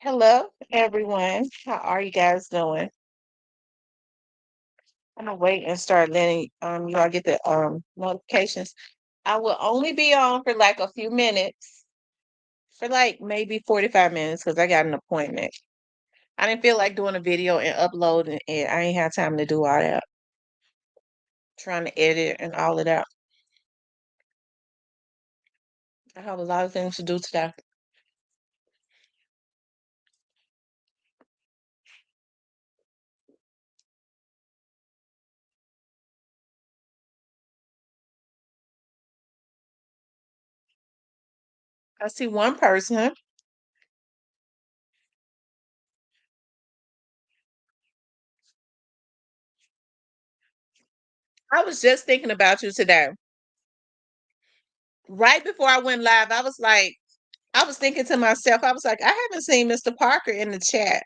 Hello, everyone. How are you guys doing? I'm gonna wait and start letting you all get the notifications. I will only be on for like a few minutes, for like maybe 45 minutes, because I got an appointment. I didn't feel like doing a video and uploading it. I ain't had time to do all that, trying to edit and all of that. I have a lot of things to do today. I see one person. I was just thinking about you today. Right before I went live, I was thinking to myself, I was like, I haven't seen Mr. Parker in the chat.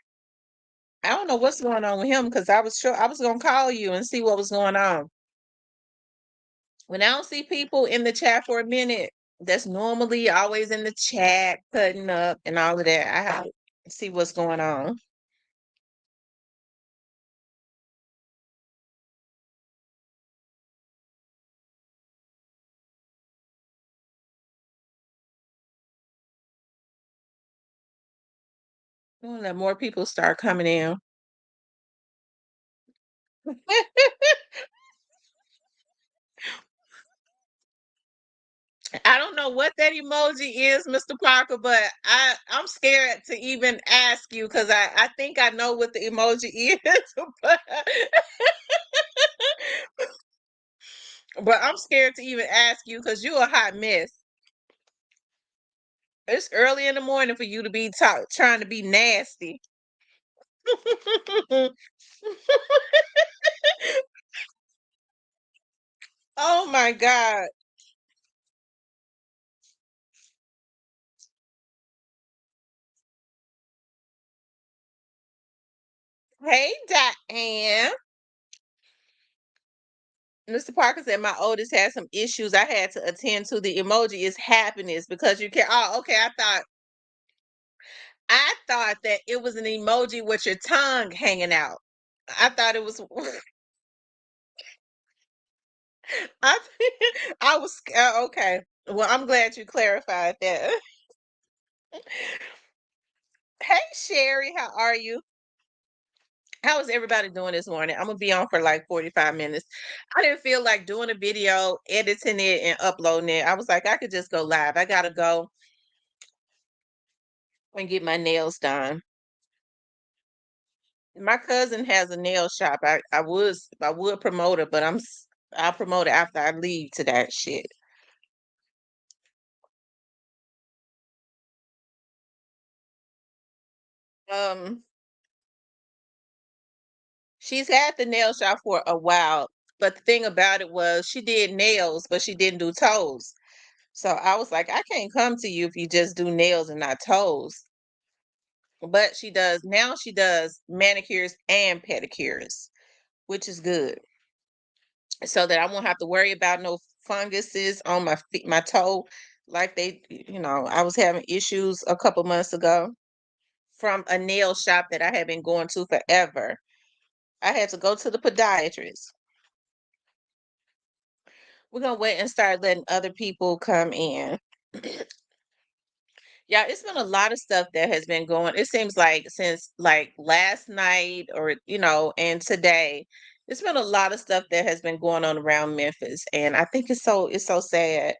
I don't know what's going on with him because I was sure I was gonna call you and see what was going on. When I don't see people in the chat for a minute, that's normally always in the chat, cutting up and all of that. I have to see what's going on. I want to let more people start coming in. I don't know what that emoji is, Mr. Parker, but I'm scared to even ask you because I think I know what the emoji is, but but I'm scared to even ask you because you're a hot mess. It's early in the morning for you to be trying to be nasty. Oh my God. Hey, Diane. Mr. Parker said my oldest had some issues I had to attend to. The emoji is happiness because you can. Oh, okay. I thought that it was an emoji with your tongue hanging out. I thought it was. I I was okay. Well, I'm glad you clarified that. Hey, Sherry, how are you? How is everybody doing this morning? I'm gonna be on for like 45 minutes. I didn't feel like doing a video, editing it, and uploading it. I was like, I could just go live. I gotta go and get my nails done. My cousin has a nail shop. I would promote it, but I'll promote it after I leave to that shit. Um, she's had the nail shop for a while, but the thing about it was she did nails, but she didn't do toes. So I was like, I can't come to you if you just do nails and not toes. But she does manicures and pedicures, which is good. So that I won't have to worry about no funguses on my feet, my toe, like I was having issues a couple months ago from a nail shop that I had been going to forever. I had to go to the podiatrist. We're gonna wait and start letting other people come in. Yeah, it's been a lot of stuff that has been going. It seems like since like last night or and today, it's been a lot of stuff that has been going on around Memphis, and I think it's so sad.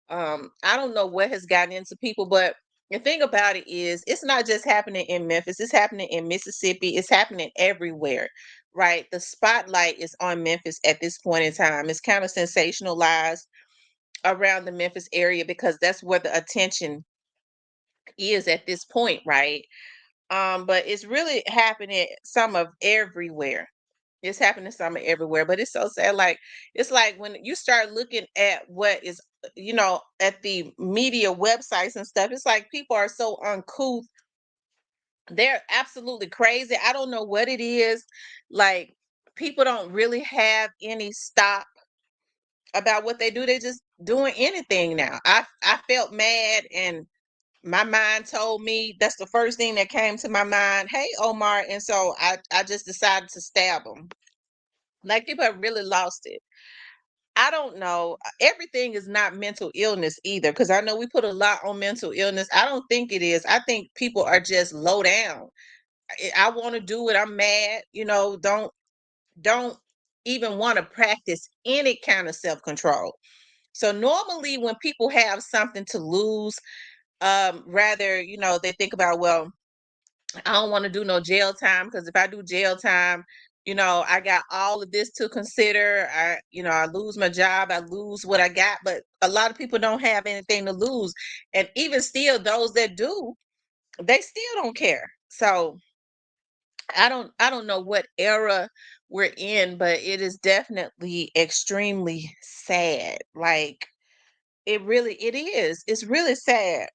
I don't know what has gotten into people, but the thing about it is, it's not just happening in Memphis. It's happening in Mississippi. It's happening everywhere, right? The spotlight is on Memphis at this point in time. It's kind of sensationalized around the Memphis area because that's where the attention is at this point, right? But it's really happening some of everywhere. It's happening some of everywhere, but it's so sad. Like it's like when you start looking at what is, at the media websites and stuff, it's like people are so uncouth. They're absolutely crazy. I don't know what it is. Like people don't really have any stop about what they do. They're just doing anything now. I felt mad and my mind told me that's the first thing that came to my mind. Hey, Omar, and so I just decided to stab him. Like people have really lost it. I don't know. Everything is not mental illness either, because I know we put a lot on mental illness. I don't think it is. I think people are just low down. I want to do it. I'm mad. Don't even want to practice any kind of self control. So normally when people have something to lose, rather, they think about, well, I don't want to do no jail time, because if I do jail time, I got all of this to consider. I lose my job, I lose what I got, but a lot of people don't have anything to lose. And even still, those that do, they still don't care. So I don't know what era we're in, but it is definitely extremely sad. Like it is. It's really sad.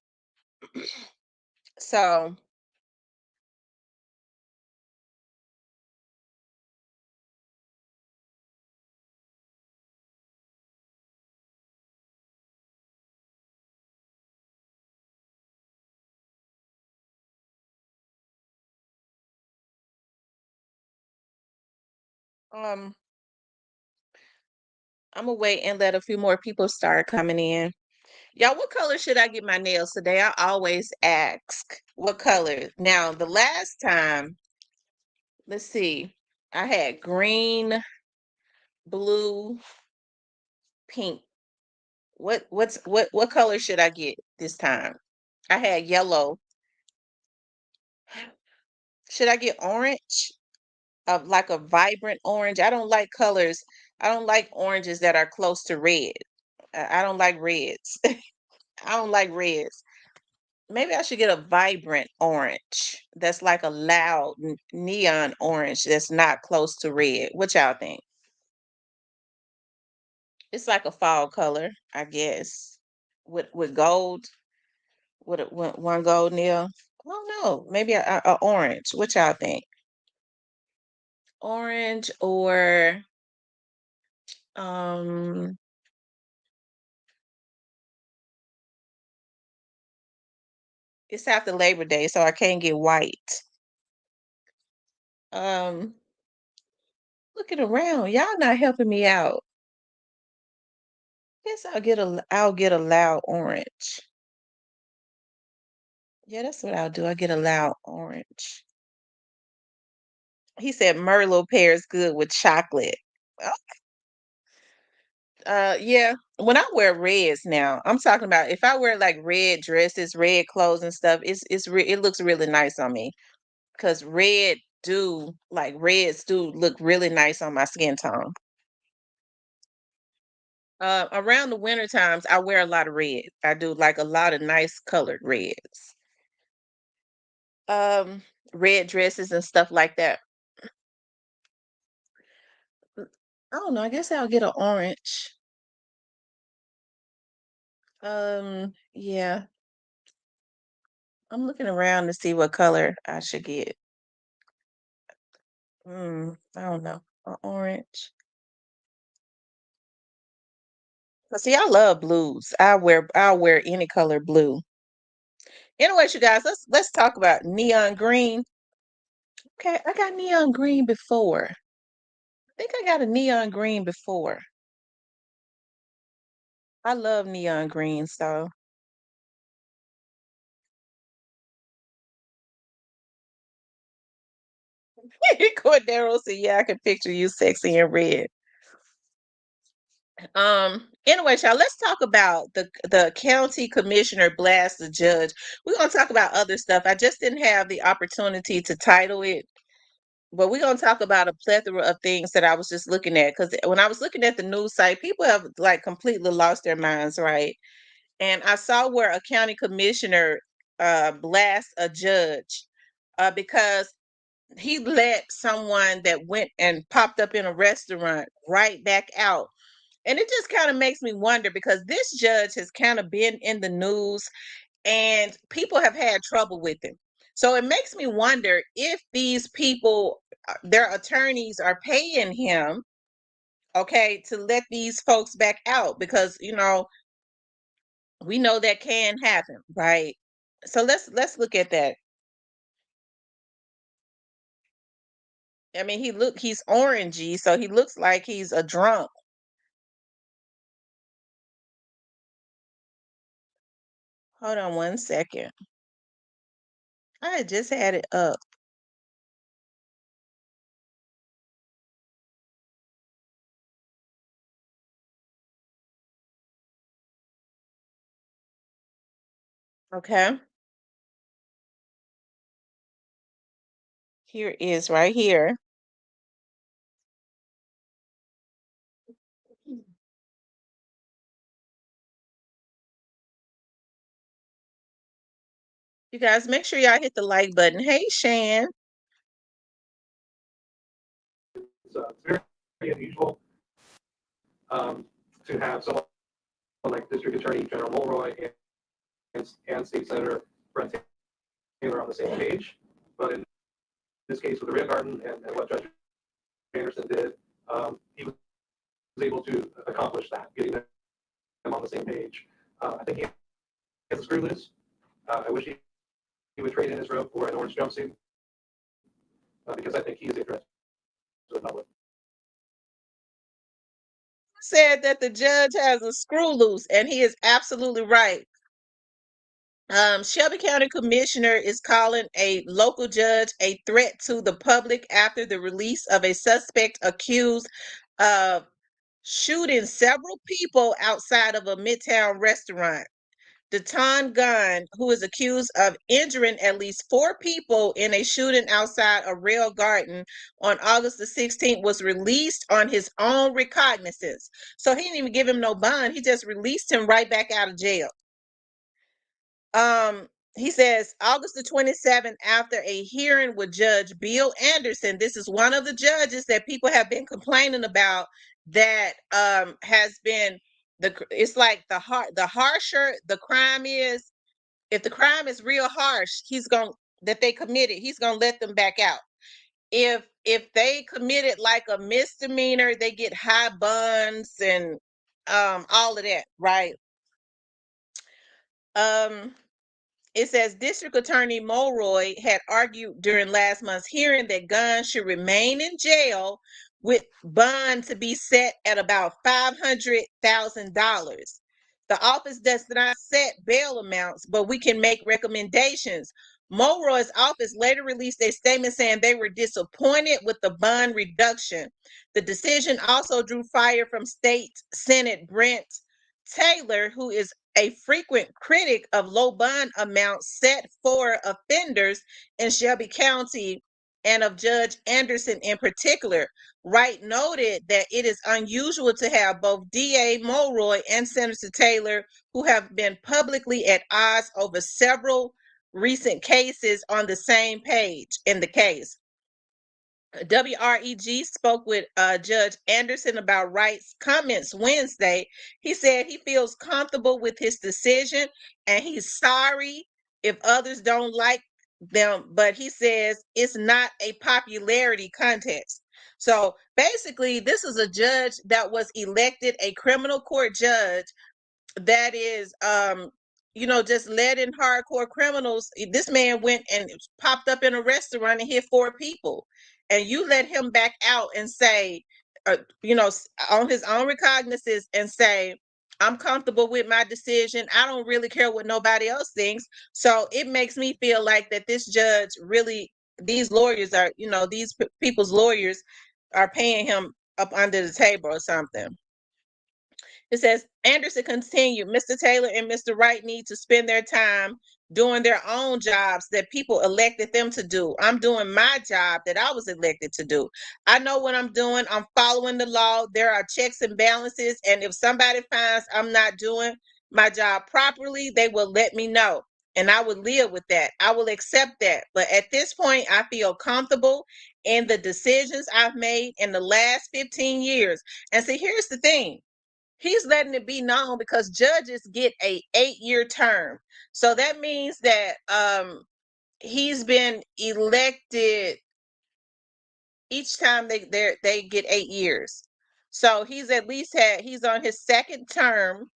So, um, I'm gonna wait and let a few more people start coming in. Y'all, what color should I get my nails today? I always ask what color. Now, the last time, let's see, I had green, blue, pink. What color should I get this time? I had yellow. Should I get orange? Of like a vibrant orange. I don't like colors. I don't like oranges that are close to red. I don't like reds. I don't like reds. Maybe I should get a vibrant orange that's like a loud neon orange that's not close to red. What y'all think? It's like a fall color, I guess, with gold, with one gold nail. I don't know. Maybe a orange. What y'all think? Orange or um it's after Labor Day, so I can't get white. Um, looking around, y'all not helping me out. Guess I'll get a loud orange. Yeah, that's what I'll do. I'll get a loud orange. He said Merlot pairs good with chocolate. Oh, yeah. When I wear reds now, I'm talking about if I wear like red dresses, red clothes and stuff, it looks really nice on me. Because reds do look really nice on my skin tone. Around the winter times, I wear a lot of red. I do like a lot of nice colored reds. Um, red dresses and stuff like that. I don't know. I guess I'll get an orange. Yeah. I'm looking around to see what color I should get. I don't know. An orange. But see, I love blues. I'll wear any color blue. Anyways, you guys, let's talk about neon green. Okay, I got neon green before. I think I got a neon green before. I love neon green, so Cordero said, "Yeah, I can picture you sexy in red." Anyway, y'all, let's talk about the county commissioner blast the judge. We're gonna talk about other stuff. I just didn't have the opportunity to title it, but we're gonna talk about a plethora of things that I was just looking at. Because when I was looking at the news site, people have like completely lost their minds, right? And I saw where a county commissioner blast a judge because he let someone that went and popped up in a restaurant right back out. And it just kind of makes me wonder because this judge has kind of been in the news and people have had trouble with him. So it makes me wonder if these people, their attorneys are paying him, okay, to let these folks back out because, we know that can happen, right? So let's look at that. I mean, he's orangey, so he looks like he's a drunk. Hold on one second. I had just had it up. Okay. Here it is right here. You guys make sure y'all hit the like button. Hey Shan. It's very unusual to have someone like District Attorney General Mulroy and State Senator Brent Taylor on the same page. But in this case with the Rio Garden and what Judge Anderson did, he was able to accomplish that, getting them on the same page. I think he has a screw loose. I wish he would trade in his robe for an orange jumpsuit because I think he is a threat to the public. Said that the judge has a screw loose, and he is absolutely right. Shelby County Commissioner is calling a local judge a threat to the public after the release of a suspect accused of shooting several people outside of a Midtown restaurant. Deton Gunn, who is accused of injuring at least 4 people in a shooting outside a rail garden on August the 16th, was released on his own recognizance. So he didn't even give him no bond. He just released him right back out of jail. He says August the 27th, after a hearing with Judge Bill Anderson. This is one of the judges that people have been complaining about that has been it's like the harsher the crime is, if the crime is real harsh, he's going that they committed, he's going to let them back out. If they committed like a misdemeanor, they get high bonds and all of that, right? Um It says District Attorney Mulroy had argued during last month's hearing that Gunn should remain in jail with bond to be set at about $500,000. The office does not set bail amounts, but we can make recommendations. Mulroy's office later released a statement saying they were disappointed with the bond reduction. The decision also drew fire from State Senate Brent Taylor, who is a frequent critic of low bond amounts set for offenders in Shelby County and of Judge Anderson in particular. Wright noted that it is unusual to have both DA Mulroy and Senator Taylor, who have been publicly at odds over several recent cases, on the same page in the case. WREG spoke with Judge Anderson about Wright's comments Wednesday. He said he feels comfortable with his decision and he's sorry if others don't like them, but he says it's not a popularity contest. So basically, this is a judge that was elected a criminal court judge that is just letting hardcore criminals. This man went and popped up in a restaurant and hit 4 people, and you let him back out and say, on his own recognizance, and say, I'm comfortable with my decision, I don't really care what nobody else thinks. So it makes me feel like that this judge really, these lawyers are, these people's lawyers are paying him up under the table or something. It says Anderson continued, Mr. Taylor and Mr. Wright need to spend their time doing their own jobs that people elected them to do. I'm doing my job that I was elected to do. I know what I'm doing. I'm following the law. There are checks and balances. And if somebody finds I'm not doing my job properly, they will let me know. And I will live with that. I will accept that. But at this point, I feel comfortable in the decisions I've made in the last 15 years. And see, here's the thing. He's letting it be known because judges get a 8-year term. So that means that he's been elected each time they get 8 years. So he's on his second term,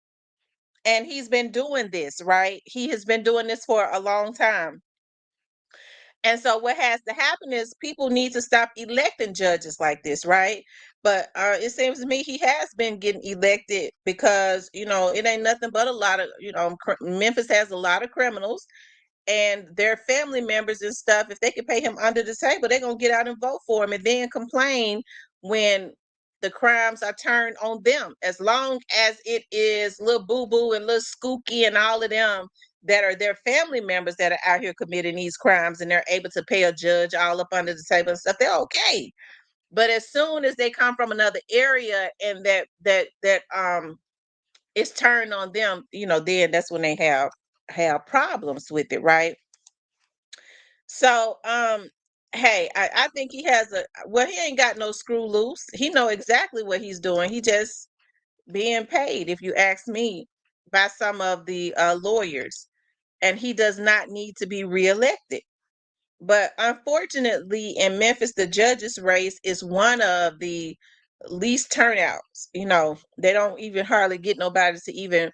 And he's been doing this, right? He has been doing this for a long time. And so what has to happen is people need to stop electing judges like this, right? But it seems to me he has been getting elected because, it ain't nothing but a lot of, Memphis has a lot of criminals and their family members and stuff. If they could pay him under the table, they're going to get out and vote for him and then complain when the crimes are turned on them. As long as it is little Boo Boo and little Skooky and all of them that are their family members that are out here committing these crimes and they're able to pay a judge all up under the table and stuff, they're okay. But as soon as they come from another area and that it's turned on them, then that's when they have problems with it, right? So hey, I think he has he ain't got no screw loose. He know exactly what he's doing. He just being paid, if you ask me, by some of the lawyers, and he does not need to be reelected. But unfortunately, in Memphis, the judges race is one of the least turnouts. They don't even hardly get nobody to even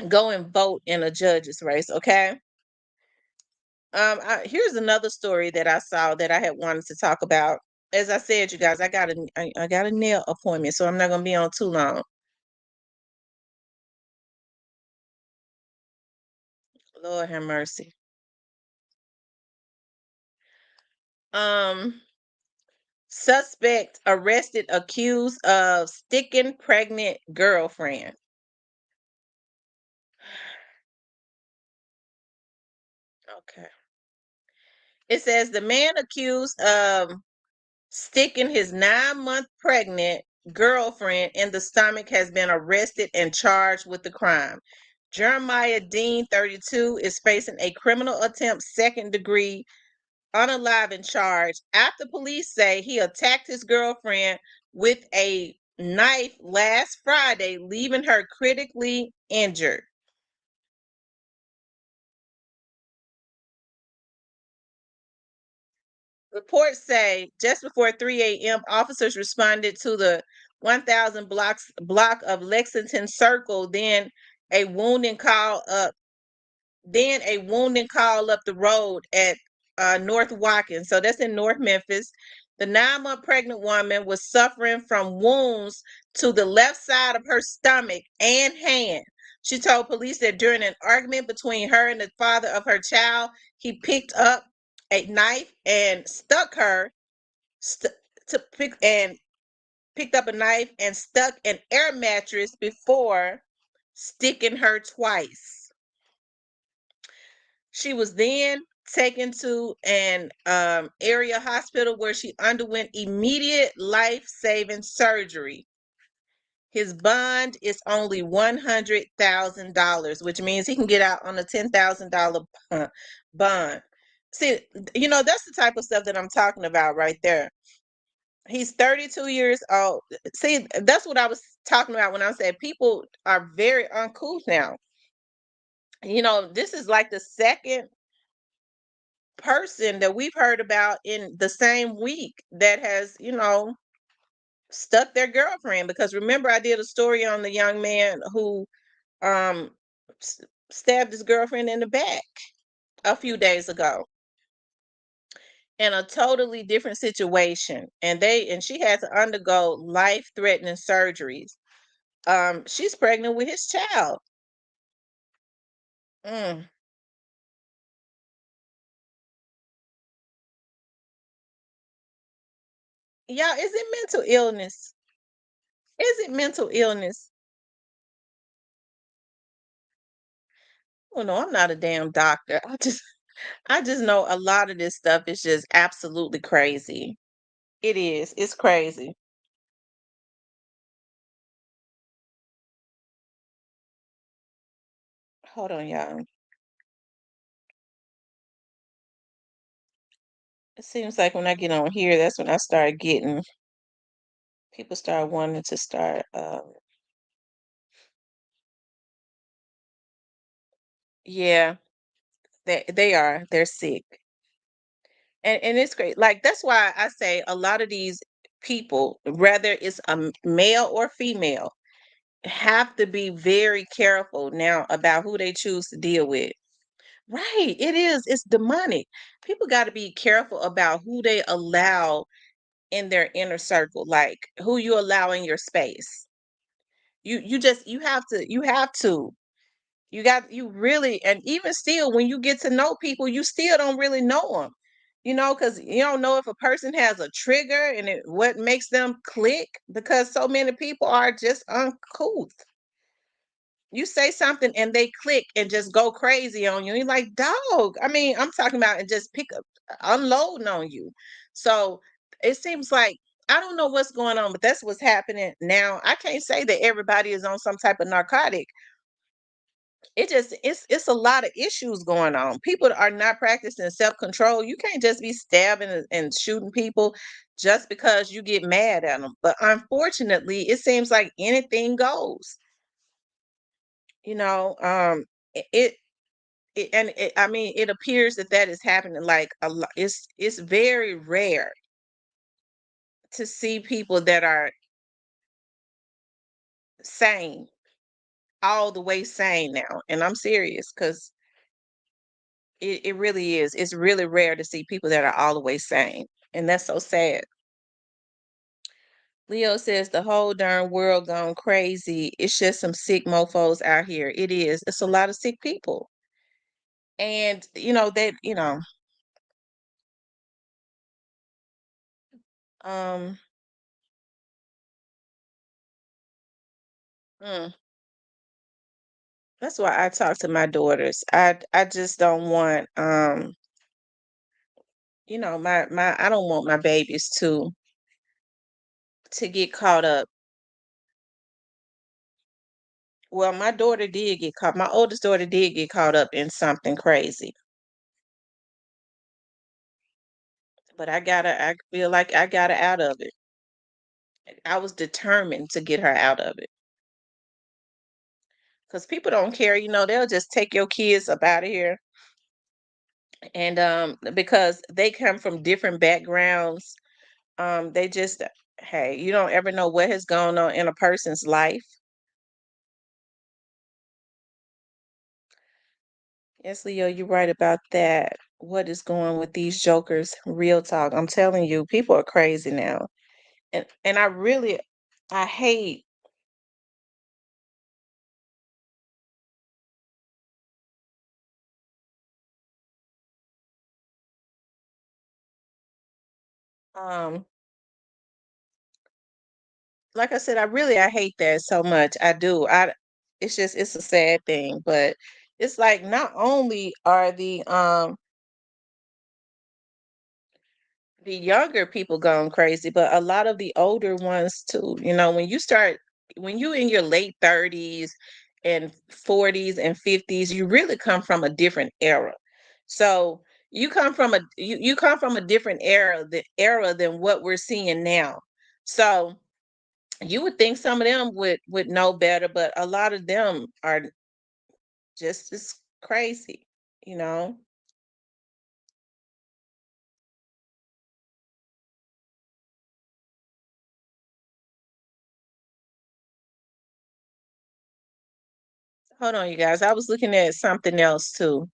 go and vote in a judges race. Okay. Here's another story that I saw that I had wanted to talk about. As I said, you guys, I got a nail appointment, so I'm not gonna be on too long. Lord have mercy. Um, Suspect arrested accused of sticking pregnant girlfriend. Okay. It says the man accused of sticking his 9-month pregnant girlfriend in the stomach has been arrested and charged with the crime. Jeremiah Dean, 32, is facing a criminal attempt second degree unaliving charge after police say he attacked his girlfriend with a knife last Friday, leaving her critically injured. Reports say just before 3 a.m., officers responded to the 1000 block of Lexington Circle. A wounding call up the road at North Watkins. So that's in North Memphis. The 9-month pregnant woman was suffering from wounds to the left side of her stomach and hand. She told police that during an argument between her and the father of her child, he picked up a knife and picked up a knife and stuck an air mattress before sticking her twice. She was then taken to an area hospital where she underwent immediate life-saving surgery. His bond is only $100,000, which means he can get out on a $10,000 bond. See, that's the type of stuff that I'm talking about right there. He's 32 years old. See, that's what I was talking about when I said people are very uncouth now. This is like the second person that we've heard about in the same week that has, stuck their girlfriend. Because remember, I did a story on the young man who um stabbed his girlfriend in the back a few days ago in a totally different situation, and she had to undergo life-threatening surgeries. She's pregnant with his child. Mm. Y'all, is it mental illness? Is it mental illness? Oh no, I'm not a damn doctor. I just know a lot of this stuff is just absolutely crazy. It is. It's crazy. Hold on, y'all. It seems like when I get on here, that's when I start getting people start wanting to start. Yeah, they are. They're sick, and it's great. Like that's why I say a lot of these people, whether it's a male or female, have to be very careful now about who they choose to deal with. Right, it is. It's demonic. People got to be careful about who they allow in their inner circle, like who you allow in your space. You really, and even still, when you get to know people, you still don't really know them. Because you don't know if a person has a trigger and what makes them click, because so many people are just uncouth. You say something and they click and just go crazy on you. You're like, dog. I mean, I'm talking about and just pick up, unloading on you. So it seems like I don't know what's going on, but that's what's happening now. I can't say that everybody is on some type of narcotic. It's a lot of issues going on. People are not practicing self-control. You can't just be stabbing and shooting people just because you get mad at them. But unfortunately, it seems like anything goes. You know, it, I mean, it appears that that is happening like a lot. It's very rare to see people that are sane, all the way sane now. And I'm serious because it really is. It's really rare to see people that are all the way sane. And that's so sad. Leo says the whole darn world gone crazy. It's just some sick mofos out here. It is. It's a lot of sick people. And um mm, that's why I talk to my daughters. I just don't want my I don't want my babies to get caught up. Well, my oldest daughter did get caught up in something crazy. But I feel like I got her out of it. I was determined to get her out of it. Because people don't care, they'll just take your kids up out of here. And because they come from different backgrounds, they just hey, you don't ever know what has gone on in a person's life. Yes, Leo, you're right about that. What is going with these jokers? Real talk. I'm telling you, people are crazy now. And I hate um like I said, I hate that so much. I do. It's a sad thing, but it's like not only are the younger people going crazy, but a lot of the older ones too. When you in your late 30s and 40s and 50s, you really come from a different era. So you come from a different era than what we're seeing now. So you would think some of them would know better, but a lot of them are just as crazy, you know. Hold on, you guys. I was looking at something else too.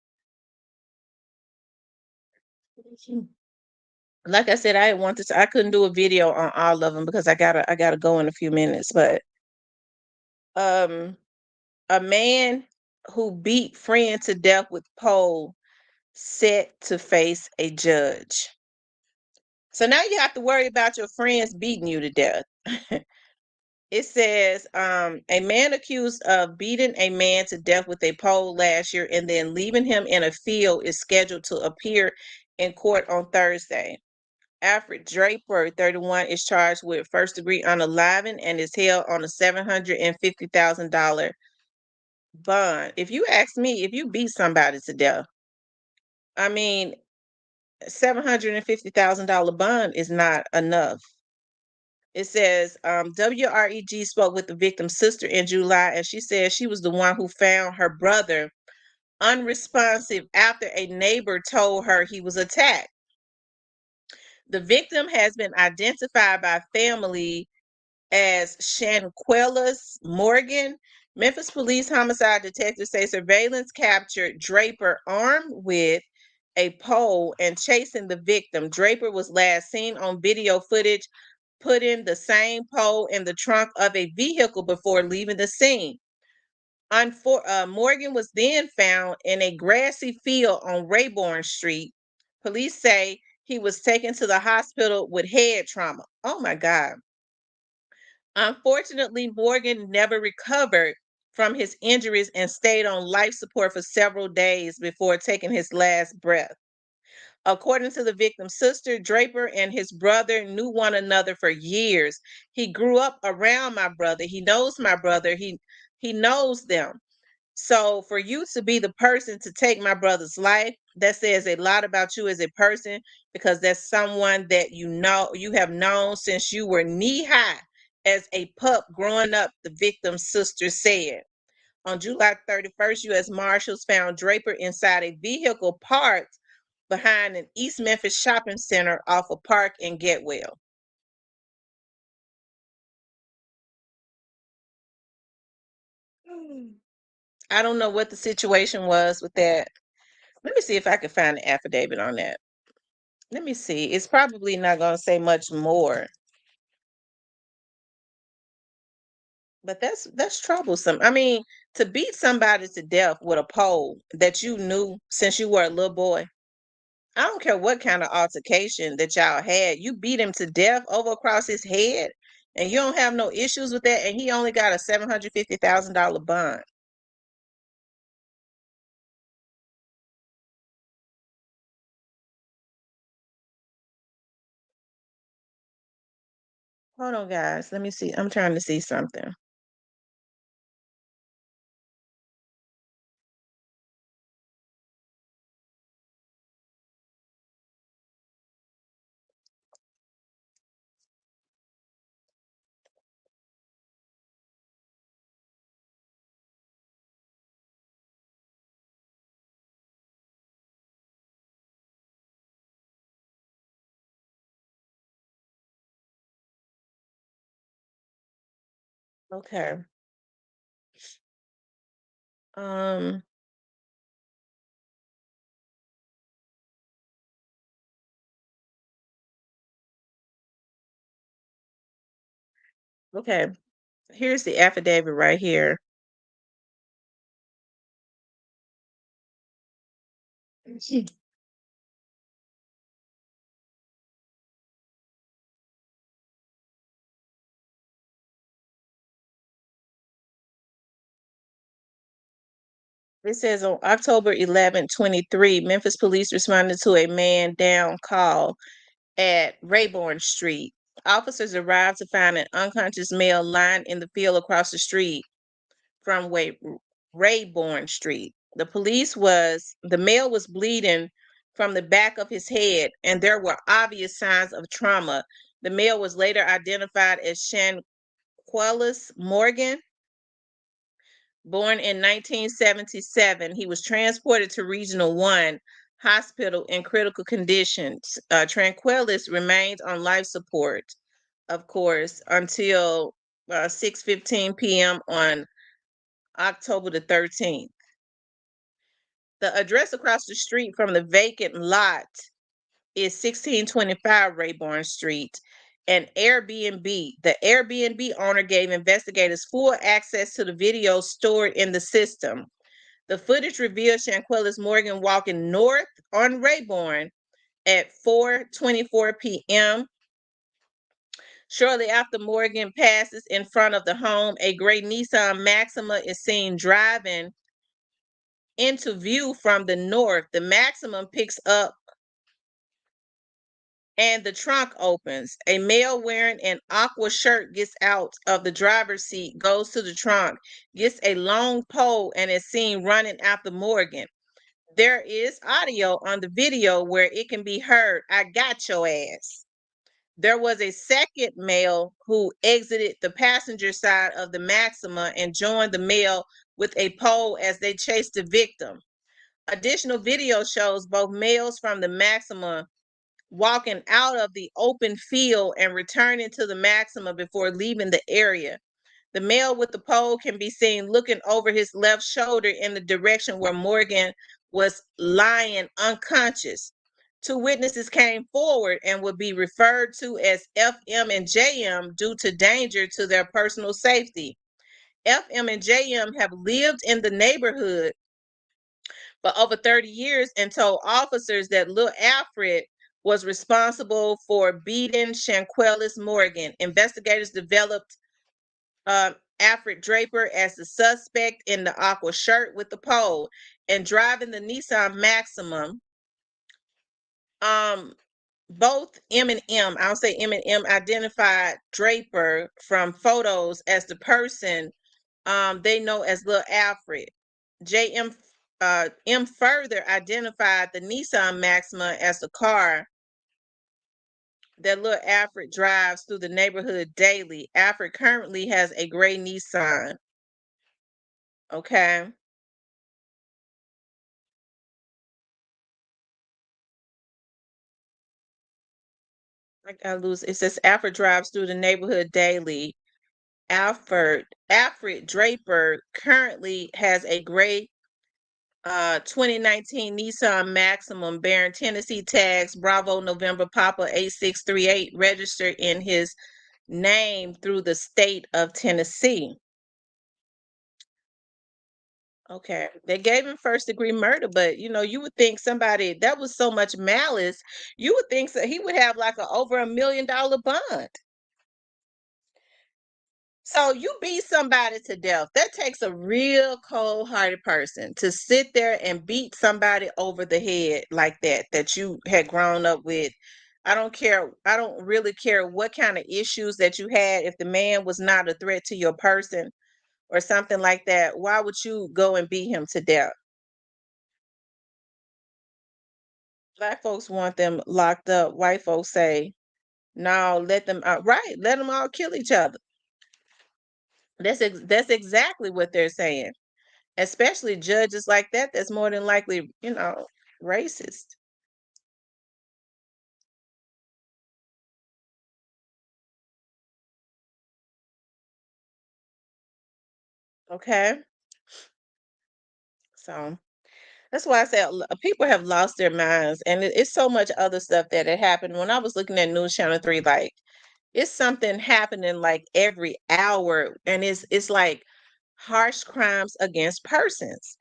Like I said, I couldn't do a video on all of them because I gotta go in a few minutes. But um, a man who beat friend to death with pole set to face a judge. So now you have to worry about your friends beating you to death. It says a man accused of beating a man to death with a pole last year and then leaving him in a field is scheduled to appear in court on Thursday. Alfred Draper, 31, is charged with first-degree unaliving and is held on a $750,000 bond. If you ask me, if you beat somebody to death, I mean, $750,000 bond is not enough. It says WREG spoke with the victim's sister in July, and she said she was the one who found her brother unresponsive after a neighbor told her he was attacked. The victim has been identified by family as Shanquellis Morgan. Memphis police homicide detectives say surveillance captured Draper armed with a pole and chasing the victim. Draper was last seen on video footage putting the same pole in the trunk of a vehicle before leaving the scene. Morgan was then found in a grassy field on Rayborn Street. Police say he was taken to the hospital with head trauma. Oh my God. Unfortunately, Morgan never recovered from his injuries and stayed on life support for several days before taking his last breath. According to the victim's sister, Draper and his brother knew one another for years. He grew up around my brother. He knows my brother. He knows them. So for you to be the person to take my brother's life, that says a lot about you as a person, because that's someone that you have known since you were knee high as a pup growing up, the victim's sister said. On July 31st, U.S. Marshals found Draper inside a vehicle parked behind an East Memphis shopping center off a park in Getwell. I don't know what the situation was with that. Let me see if I can find an affidavit on that. Let me see. It's probably not going to say much more, but that's troublesome. I mean, to beat somebody to death with a pole that you knew since you were a little boy. I don't care what kind of altercation that y'all had. You beat him to death over across his head, and you don't have no issues with that. And he only got a $750,000 bond. Hold on, guys. Let me see. I'm trying to see something. Okay. Um. Okay. Here's the affidavit right here. It says on October 23, Memphis police responded to a man down call at Rayborn Street. Officers arrived to find an unconscious male lying in the field across the street from Rayborn Street. The male was bleeding from the back of his head, and there were obvious signs of trauma. The male was later identified as Shanquellis Morgan. Born in 1977, he was transported to Regional 1 Hospital in critical conditions. Tranquillis remained on life support, of course, until 6:15 p.m. on October the 13th. The address across the street from the vacant lot is 1625 Rayborn Street, an Airbnb. The Airbnb owner gave investigators full access to the video stored in the system. The footage reveals Shanquellis Morgan walking north on Rayborn at 4:24 p.m. Shortly after Morgan passes in front of the home, a gray Nissan Maxima is seen driving into view from the north. The Maxima picks up and the trunk opens. A male wearing an aqua shirt gets out of the driver's seat, goes to the trunk, gets a long pole, and is seen running after Morgan. There is audio on the video where it can be heard. I got your ass. There was a second male who exited the passenger side of the Maxima and joined the male with a pole as they chased the victim. Additional video shows both males from the Maxima walking out of the open field and returning to the Maxima before leaving the area. The male with the pole can be seen looking over his left shoulder in the direction where Morgan was lying unconscious. Two witnesses came forward and would be referred to as FM and JM due to danger to their personal safety. FM and JM have lived in the neighborhood for over 30 years and told officers that Lil Alfred was responsible for beating Shanquellis Morgan. Investigators developed Alfred Draper as the suspect in the aqua shirt with the pole and driving the Nissan Maximum. Both I'll say M identified Draper from photos as the person they know as Lil Alfred. JM M further identified the Nissan Maxima as the car that Lil Alfred drives through the neighborhood daily. Alfred currently has a gray Nissan. Okay. I gotta lose. It says Alfred drives through the neighborhood daily. Alfred Draper currently has a gray 2019 Nissan Maximum bearing Tennessee tags Bravo November Papa 8638 registered in his name through the state of Tennessee. Okay, they gave him first degree murder, but you would think somebody that was so much malice, you would think that he would have like a over $1 million bond. So you beat somebody to death. That takes a real cold-hearted person to sit there and beat somebody over the head like that you had grown up with. I don't care. I don't really care what kind of issues that you had. If the man was not a threat to your person or something like that, why would you go and beat him to death? Black folks want them locked up. White folks say, no, let them out. Right. Let them all kill each other. That's exactly what they're saying. Especially judges like that, that's more than likely, racist. Okay. So that's why I say people have lost their minds, and it's so much other stuff that had happened. When I was looking at News Channel 3, like it's something happening like every hour, and it's like harsh crimes against persons.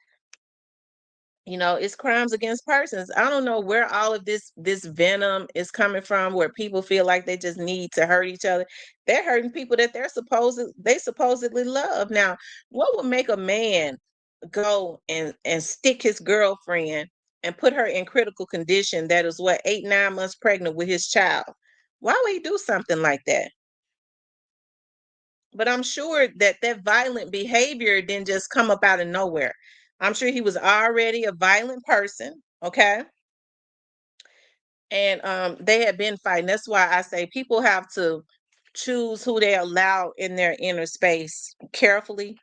It's crimes against persons. I don't know where all of this venom is coming from, where people feel like they just need to hurt each other. They're hurting people that they supposedly love. Now, what would make a man go and stick his girlfriend and put her in critical condition that is what 8, 9 months pregnant with his child? Why would he do something like that? But I'm sure that violent behavior didn't just come up out of nowhere. I'm sure he was already a violent person, okay? And they had been fighting. That's why I say people have to choose who they allow in their inner space carefully,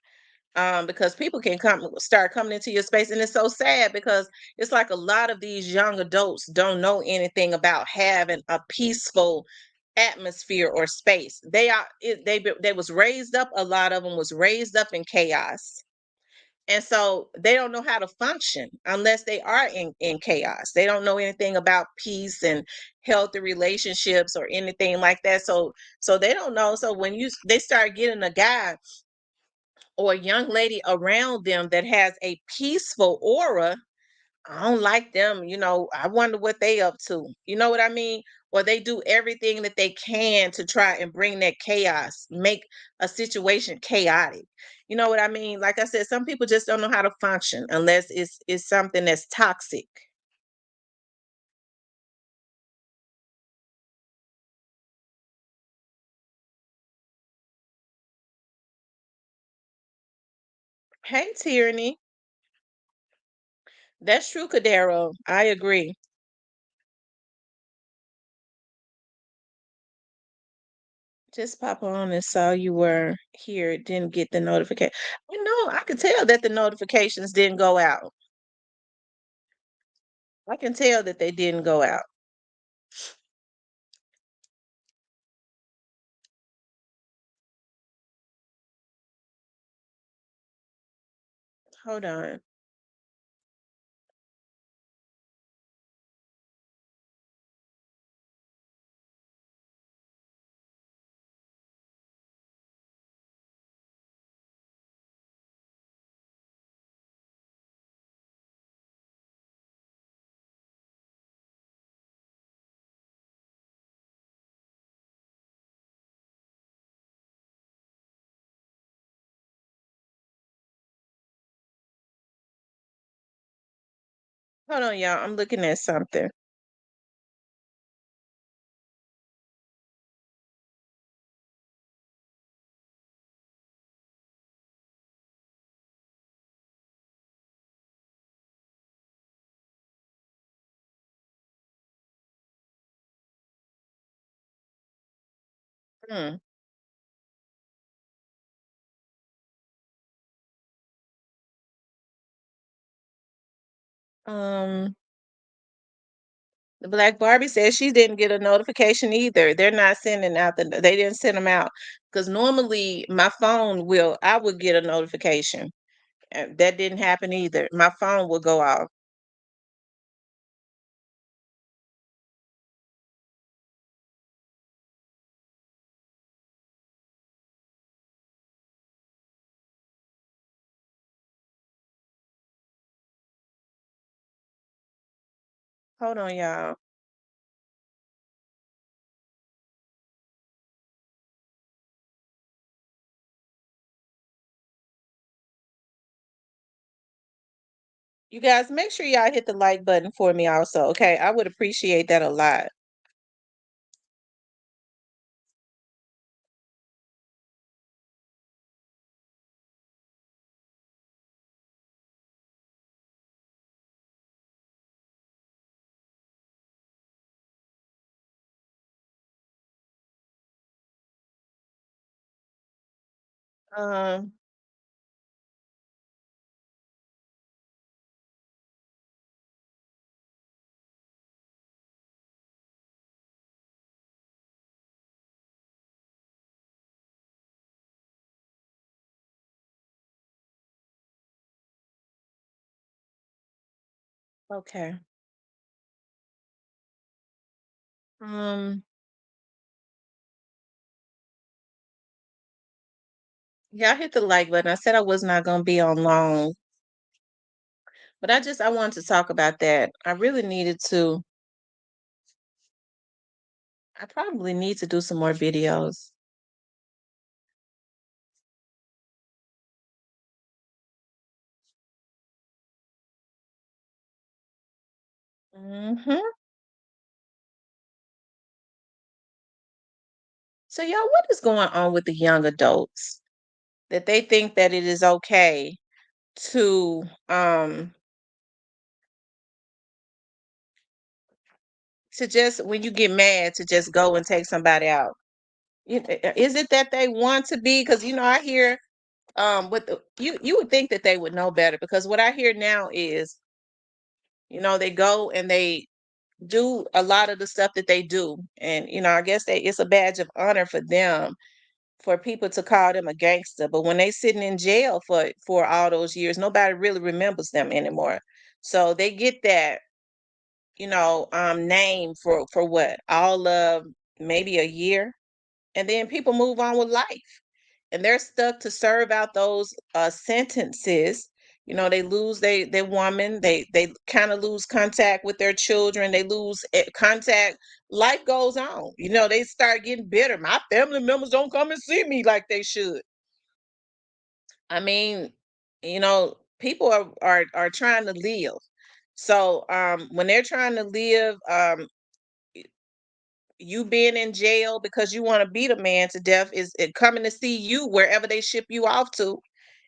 because people can start coming into your space, and it's so sad because it's like a lot of these young adults don't know anything about having a peaceful atmosphere or space. They was raised up. A lot of them was raised up in chaos, and so they don't know how to function unless they are in chaos. They don't know anything about peace and healthy relationships or anything like that. So they don't know. So when they start getting a guy or a young lady around them that has a peaceful aura, I don't like them. I wonder what they up to. You know what I mean? Or they do everything that they can to try and bring that chaos, make a situation chaotic. You know what I mean? Like I said, some people just don't know how to function unless it's something that's toxic. Hey, tyranny. That's true, Cadero. I agree. Just pop on and saw you were here, didn't get the notification. I could tell that the notifications didn't go out. I can tell that they didn't go out. Hold on. Hold on, y'all. I'm looking at something. Hmm. Um, the Black Barbie says she didn't get a notification either. They're not sending out they didn't send them out because normally my phone will, I would get a notification. And that didn't happen either. My phone will go off. Hold on, y'all. You guys make sure y'all hit the like button for me also, okay? I would appreciate that a lot. Um, okay. Um, yeah, I hit the like button. I said I was not gonna be on long, but I wanted to talk about that. I really needed to. I probably need to do some more videos. Hmm. So, y'all, what is going on with the young adults that they think that it is okay to just when you get mad to just go and take somebody out? Is it that they want to be? Because I hear with you would think that they would know better because what I hear now is they go and they do a lot of the stuff that they do, and I guess it's a badge of honor for them for people to call them a gangster. But when they sitting in jail for all those years, nobody really remembers them anymore. So they get that name for what, all of maybe a year, and then people move on with life, and they're stuck to serve out those sentences. They lose their woman, they kind of lose contact with their children, they lose contact. Life goes on. They start getting bitter. My family members don't come and see me like they should. I mean, people are trying to live. So when they're trying to live, you being in jail because you want to beat a man to death is it coming to see you wherever they ship you off to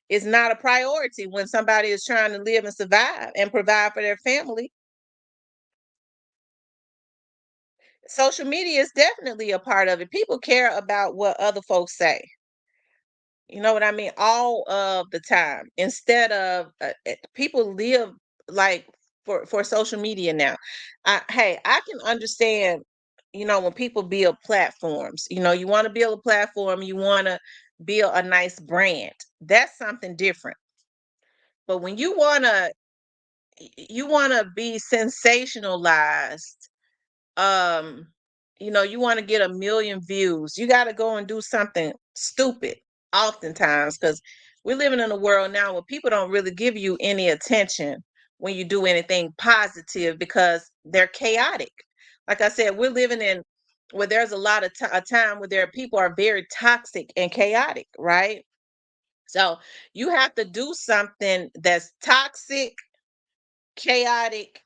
is not a priority when somebody is trying to live and survive and provide for their family. Social media is definitely a part of it. People care about what other folks say. You know what I mean? All of the time. Instead of people live like for social media now. Hey, I can understand. When people build platforms. You want to build a platform. You want to build a nice brand. That's something different. But when you wanna be sensationalized, um, you wanna get 1,000,000 views, you gotta go and do something stupid oftentimes, because 'cause we're living in a world now where people don't really give you any attention when you do anything positive because they're chaotic. Like I said, we're living in where there's a lot of a time where people are very toxic and chaotic, right? So you have to do something that's toxic, chaotic,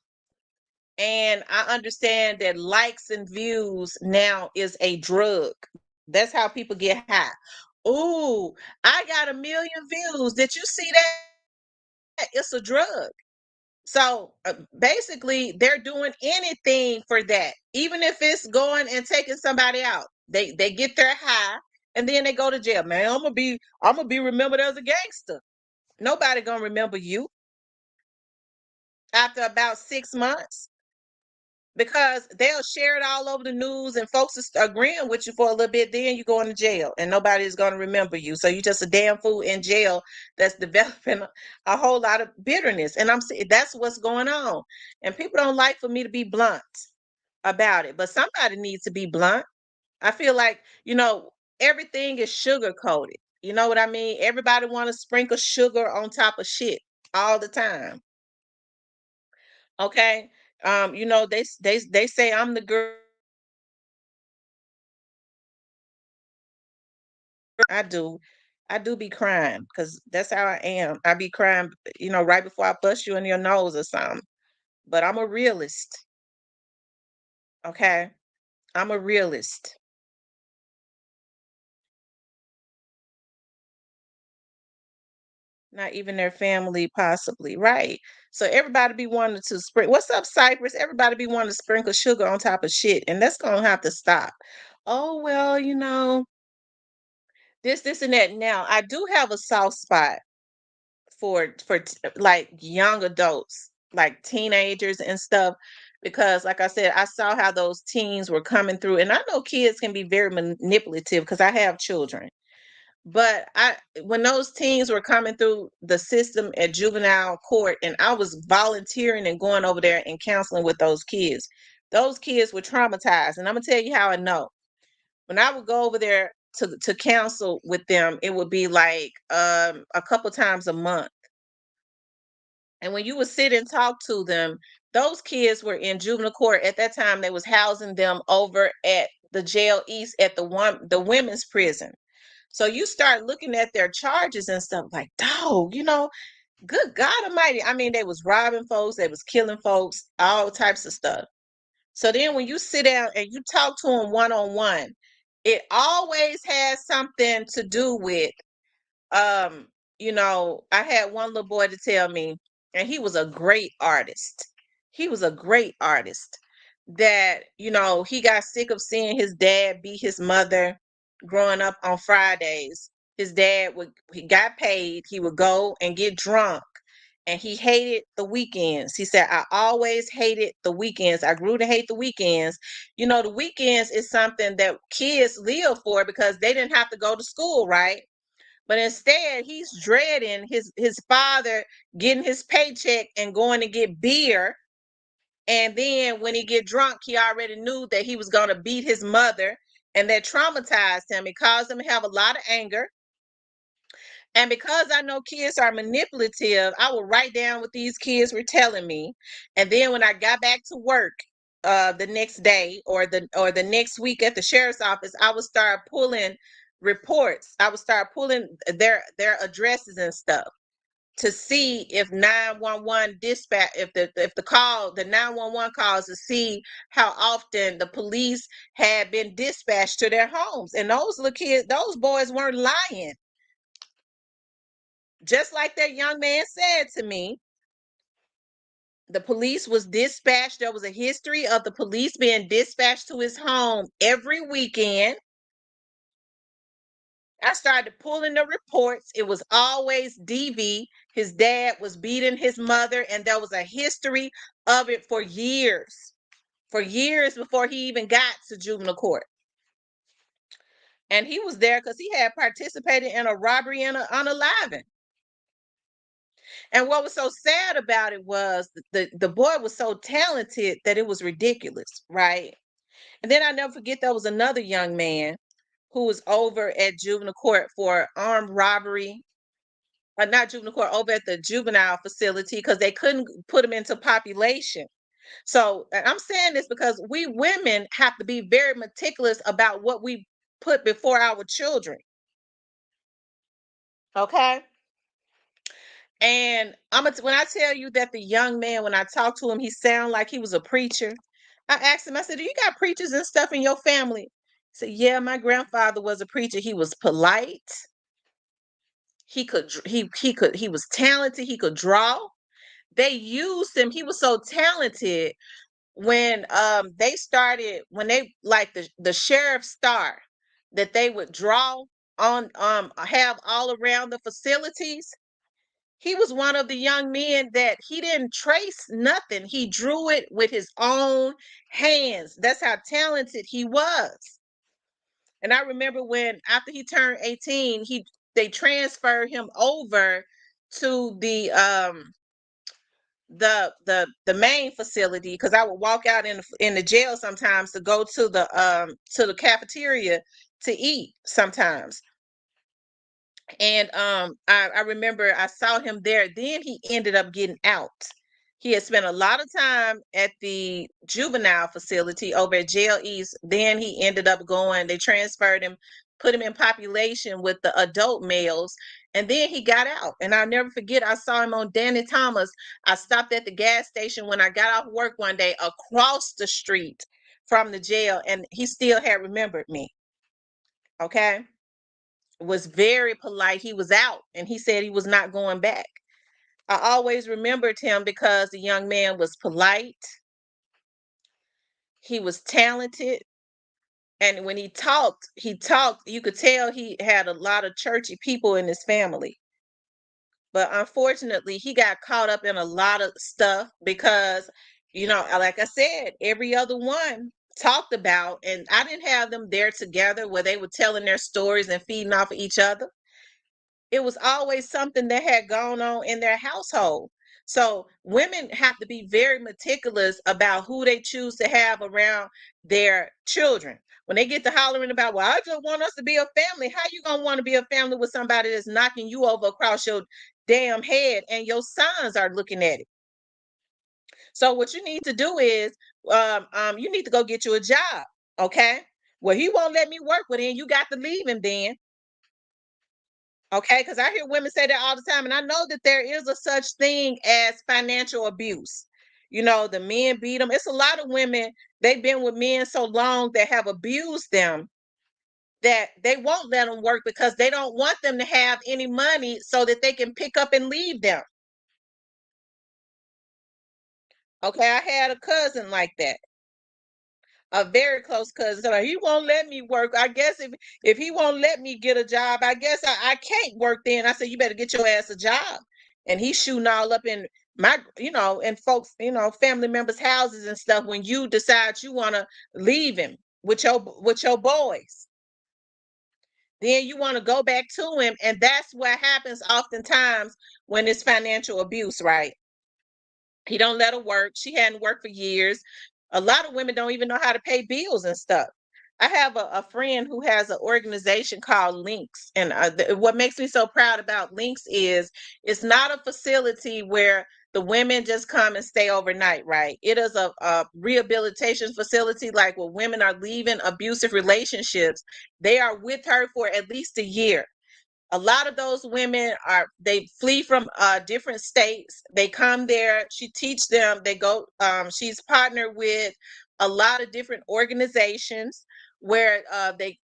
and I understand that likes and views now is a drug. That's how people get high. Ooh, I got 1,000,000 views. Did you see that? It's a drug. So basically, they're doing anything for that, even if it's going and taking somebody out. They get their high and then they go to jail. Man, I'm gonna be remembered as a gangster. Nobody gonna remember you after about 6 months because they'll share it all over the news and folks is agreeing with you for a little bit. Then you go into jail and nobody's gonna remember you. So you just a damn fool in jail that's developing a whole lot of bitterness. And I'm saying that's what's going on. And people don't like for me to be blunt about it, but somebody needs to be blunt. I feel like everything is sugar coated. You know what I mean? Everybody want to sprinkle sugar on top of shit all the time. Okay. They say I'm the girl. I do. I do be crying because that's how I am. I be crying, right before I bust you in your nose or something. But I'm a realist. Okay. I'm a realist. Not even their family, possibly. Right. So everybody be wanting to sprinkle. What's up, Cypress? Everybody be wanting to sprinkle sugar on top of shit. And that's going to have to stop. Oh, well, this, and that. Now, I do have a soft spot like young adults, like teenagers and stuff, because like I said, I saw how those teens were coming through, and I know kids can be very manipulative because I have children. But when those teens were coming through the system at juvenile court, and I was volunteering and going over there and counseling with those kids were traumatized. And I'm gonna tell you how I know. When I would go over there to counsel with them, it would be like a couple times a month. And when you would sit and talk to them, those kids were in juvenile court. At that time, they was housing them over at the jail east at the women's prison. So you start looking at their charges and stuff like, dog, good God Almighty. I mean, they was robbing folks, they was killing folks, all types of stuff. So then when you sit down and you talk to them one on one, it always has something to do with um I had one little boy to tell me, and he was a great artist. He was a great artist that he got sick of seeing his dad beat his mother growing up on Fridays. His dad would he got paid, he would go and get drunk, and he hated the weekends. He said, I always hated the weekends. I grew to hate the weekends. The weekends is something that kids live for because they didn't have to go to school, right? But instead, he's dreading his father getting his paycheck and going to get beer. And then when he get drunk, he already knew that he was going to beat his mother, and that traumatized him. It caused him to have a lot of anger. And because I know kids are manipulative, I would write down what these kids were telling me. And then when I got back to work the next day or the next week at the sheriff's office, I would start pulling reports. I would start pulling their addresses and stuff to see if 911 dispatch if the 911 calls, to see how often the police had been dispatched to their homes. And those little kids, those boys weren't lying. Just like that young man said to me, the police was dispatched. There was a history of the police being dispatched to his home every weekend. I started pulling the reports. It was always DV. His dad was beating his mother, and there was a history of it for years before he even got to juvenile court. And he was there because he had participated in a robbery and an unaliving. And what was so sad about it was the boy was so talented that it was ridiculous, right? And then I never forget there was another young man who was over at juvenile court for armed robbery, not juvenile court, over at the juvenile facility because they couldn't put him into population. So and I'm saying this because we women have to be very meticulous about what we put before our children. Okay. And when I tell you that the young man, when I talked to him, he sounded like he was a preacher. I asked him, I said, "Do you got preachers and stuff in your family?" He said, "Yeah, my grandfather was a preacher. He was polite. He was talented. He could draw. They used him. He was so talented when they started when they like the sheriff's star that they would draw on have all around the facilities. He was one of the young men that he didn't trace nothing. He drew it with his own hands. That's how talented he was. And I remember when after he turned 18, they transferred him over to the main facility because I would walk out in the jail sometimes to go to the cafeteria to eat sometimes. And I remember I saw him there. Then he ended up getting out. He had spent a lot of time at the juvenile facility over at Jail East. Then he ended up going, they transferred him, put him in population with the adult males. And then he got out. And I'll never forget, I saw him on Danny Thomas. I stopped at the gas station when I got off work one day across the street from the jail, and he still had remembered me. Okay. Was very polite. He was out and he said he was not going back. I always remembered him because the young man was polite, he was talented, and when he talked, you could tell he had a lot of churchy people in his family. But unfortunately, he got caught up in a lot of stuff because, like I said, every other one talked about, and I didn't have them there together where they were telling their stories and feeding off of each other. It was always something that had gone on in their household. So women have to be very meticulous about who they choose to have around their children. When they get to hollering about, well, I just want us to be a family. How you gonna want to be a family with somebody that's knocking you over across your damn head and your sons are looking at it? So what you need to do is you need to go get you a job. Okay. Well, he won't let me work with him. You got to leave him then. Okay, because I hear women say that all the time, and I know that there is a such thing as financial abuse. The men beat them. It's a lot of women, they've been with men so long that have abused them that they won't let them work because they don't want them to have any money so that they can pick up and leave them. Okay, I had a cousin like that, a very close cousin. So he won't let me work. I guess if he won't let me get a job, I guess I can't work then. I said, you better get your ass a job. And he's shooting all up in my, and folks, family members' houses and stuff when you decide you want to leave him with your boys. Then you want to go back to him. And that's what happens oftentimes when it's financial abuse, right? He don't let her work. She hadn't worked for years. A lot of women don't even know how to pay bills and stuff. I have a friend who has an organization called Links, and what makes me so proud about Links is it's not a facility where the women just come and stay overnight, right? It is a rehabilitation facility, like where women are leaving abusive relationships. They are with her for at least a year. A lot of those women they flee from different states. They come there, she teach them, they go she's partnered with a lot of different organizations where they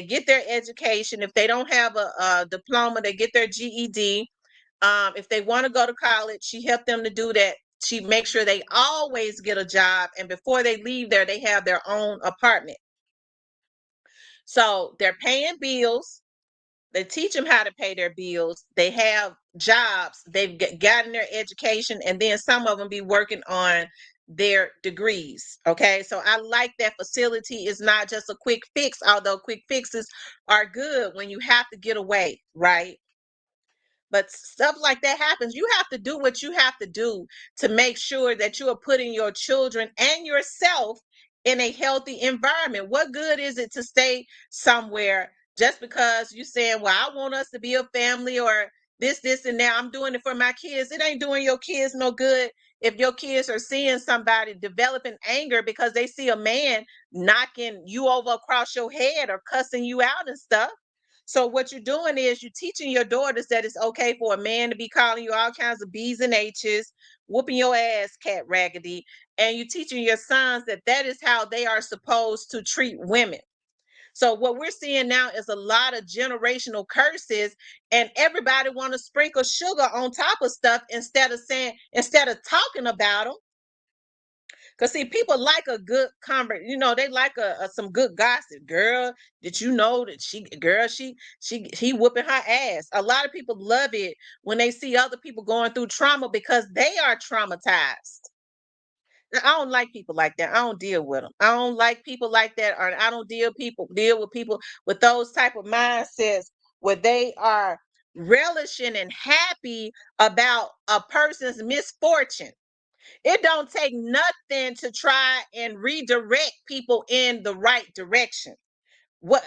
get their education. If they don't have a diploma, they get their GED. If they want to go to college, she helped them to do that. She makes sure they always get a job, and before they leave there, they have their own apartment. So they're paying bills, they teach them how to pay their bills. They have jobs. They've gotten their education, and then some of them be working on their degrees. Okay, so I like that facility is not just a quick fix, although quick fixes are good when you have to get away, right? But stuff like that happens. You have to do what you have to do to make sure that you are putting your children and yourself in a healthy environment. What good is it to stay somewhere just because you saying, well, I want us to be a family, or this, and that. I'm doing it for my kids. It ain't doing your kids no good if your kids are seeing somebody developing anger because they see a man knocking you over across your head or cussing you out and stuff. So what you're doing is you're teaching your daughters that it's okay for a man to be calling you all kinds of B's and H's, whooping your ass, cat raggedy, and you're teaching your sons that that is how they are supposed to treat women. So what we're seeing now is a lot of generational curses, and everybody want to sprinkle sugar on top of stuff instead of talking about them. Cause see, people like a good convert. They like some good gossip. Girl, did you know that he whooping her ass? A lot of people love it when they see other people going through trauma because they are traumatized. I don't like people like that. I don't deal with them. I don't like people like that, or I don't deal with people with those type of mindsets where they are relishing and happy about a person's misfortune. It don't take nothing to try and redirect people in the right direction.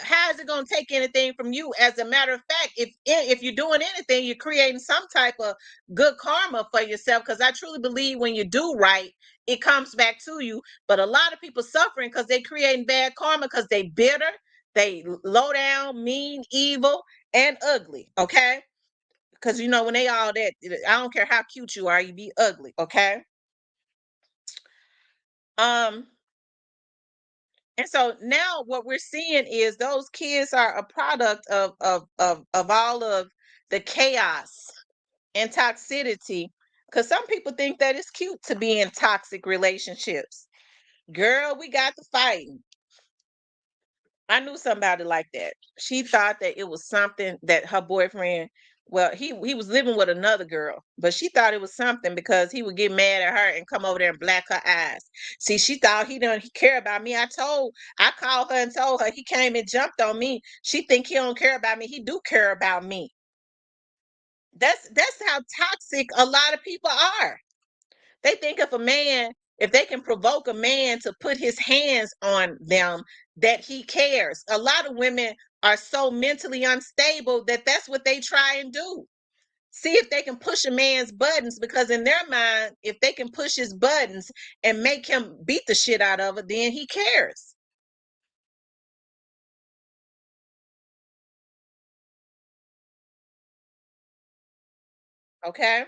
How is it going to take anything from you? As a matter of fact, if you're doing anything, you're creating some type of good karma for yourself, because I truly believe when you do right, it comes back to you. But a lot of people suffering because they creating bad karma because they bitter, they low down, mean, evil, and ugly. Okay, because when they all that, I don't care how cute you are, you be ugly. Okay. um And so now what we're seeing is those kids are a product of all of the chaos and toxicity. Because some people think that it's cute to be in toxic relationships. Girl, we got to fighting. I knew somebody like that. She thought that it was something that her boyfriend, well, he was living with another girl, but she thought it was something because he would get mad at her and come over there and black her eyes. See, she thought he care about me. I called her and told her he came and jumped on me. She think he don't care about me. He do care about me. That's how toxic a lot of people are. They think if they can provoke a man to put his hands on them, that he cares. A lot of women are so mentally unstable that that's what they try and do. See if they can push a man's buttons, because in their mind, if they can push his buttons and make him beat the shit out of it, then he cares. Okay?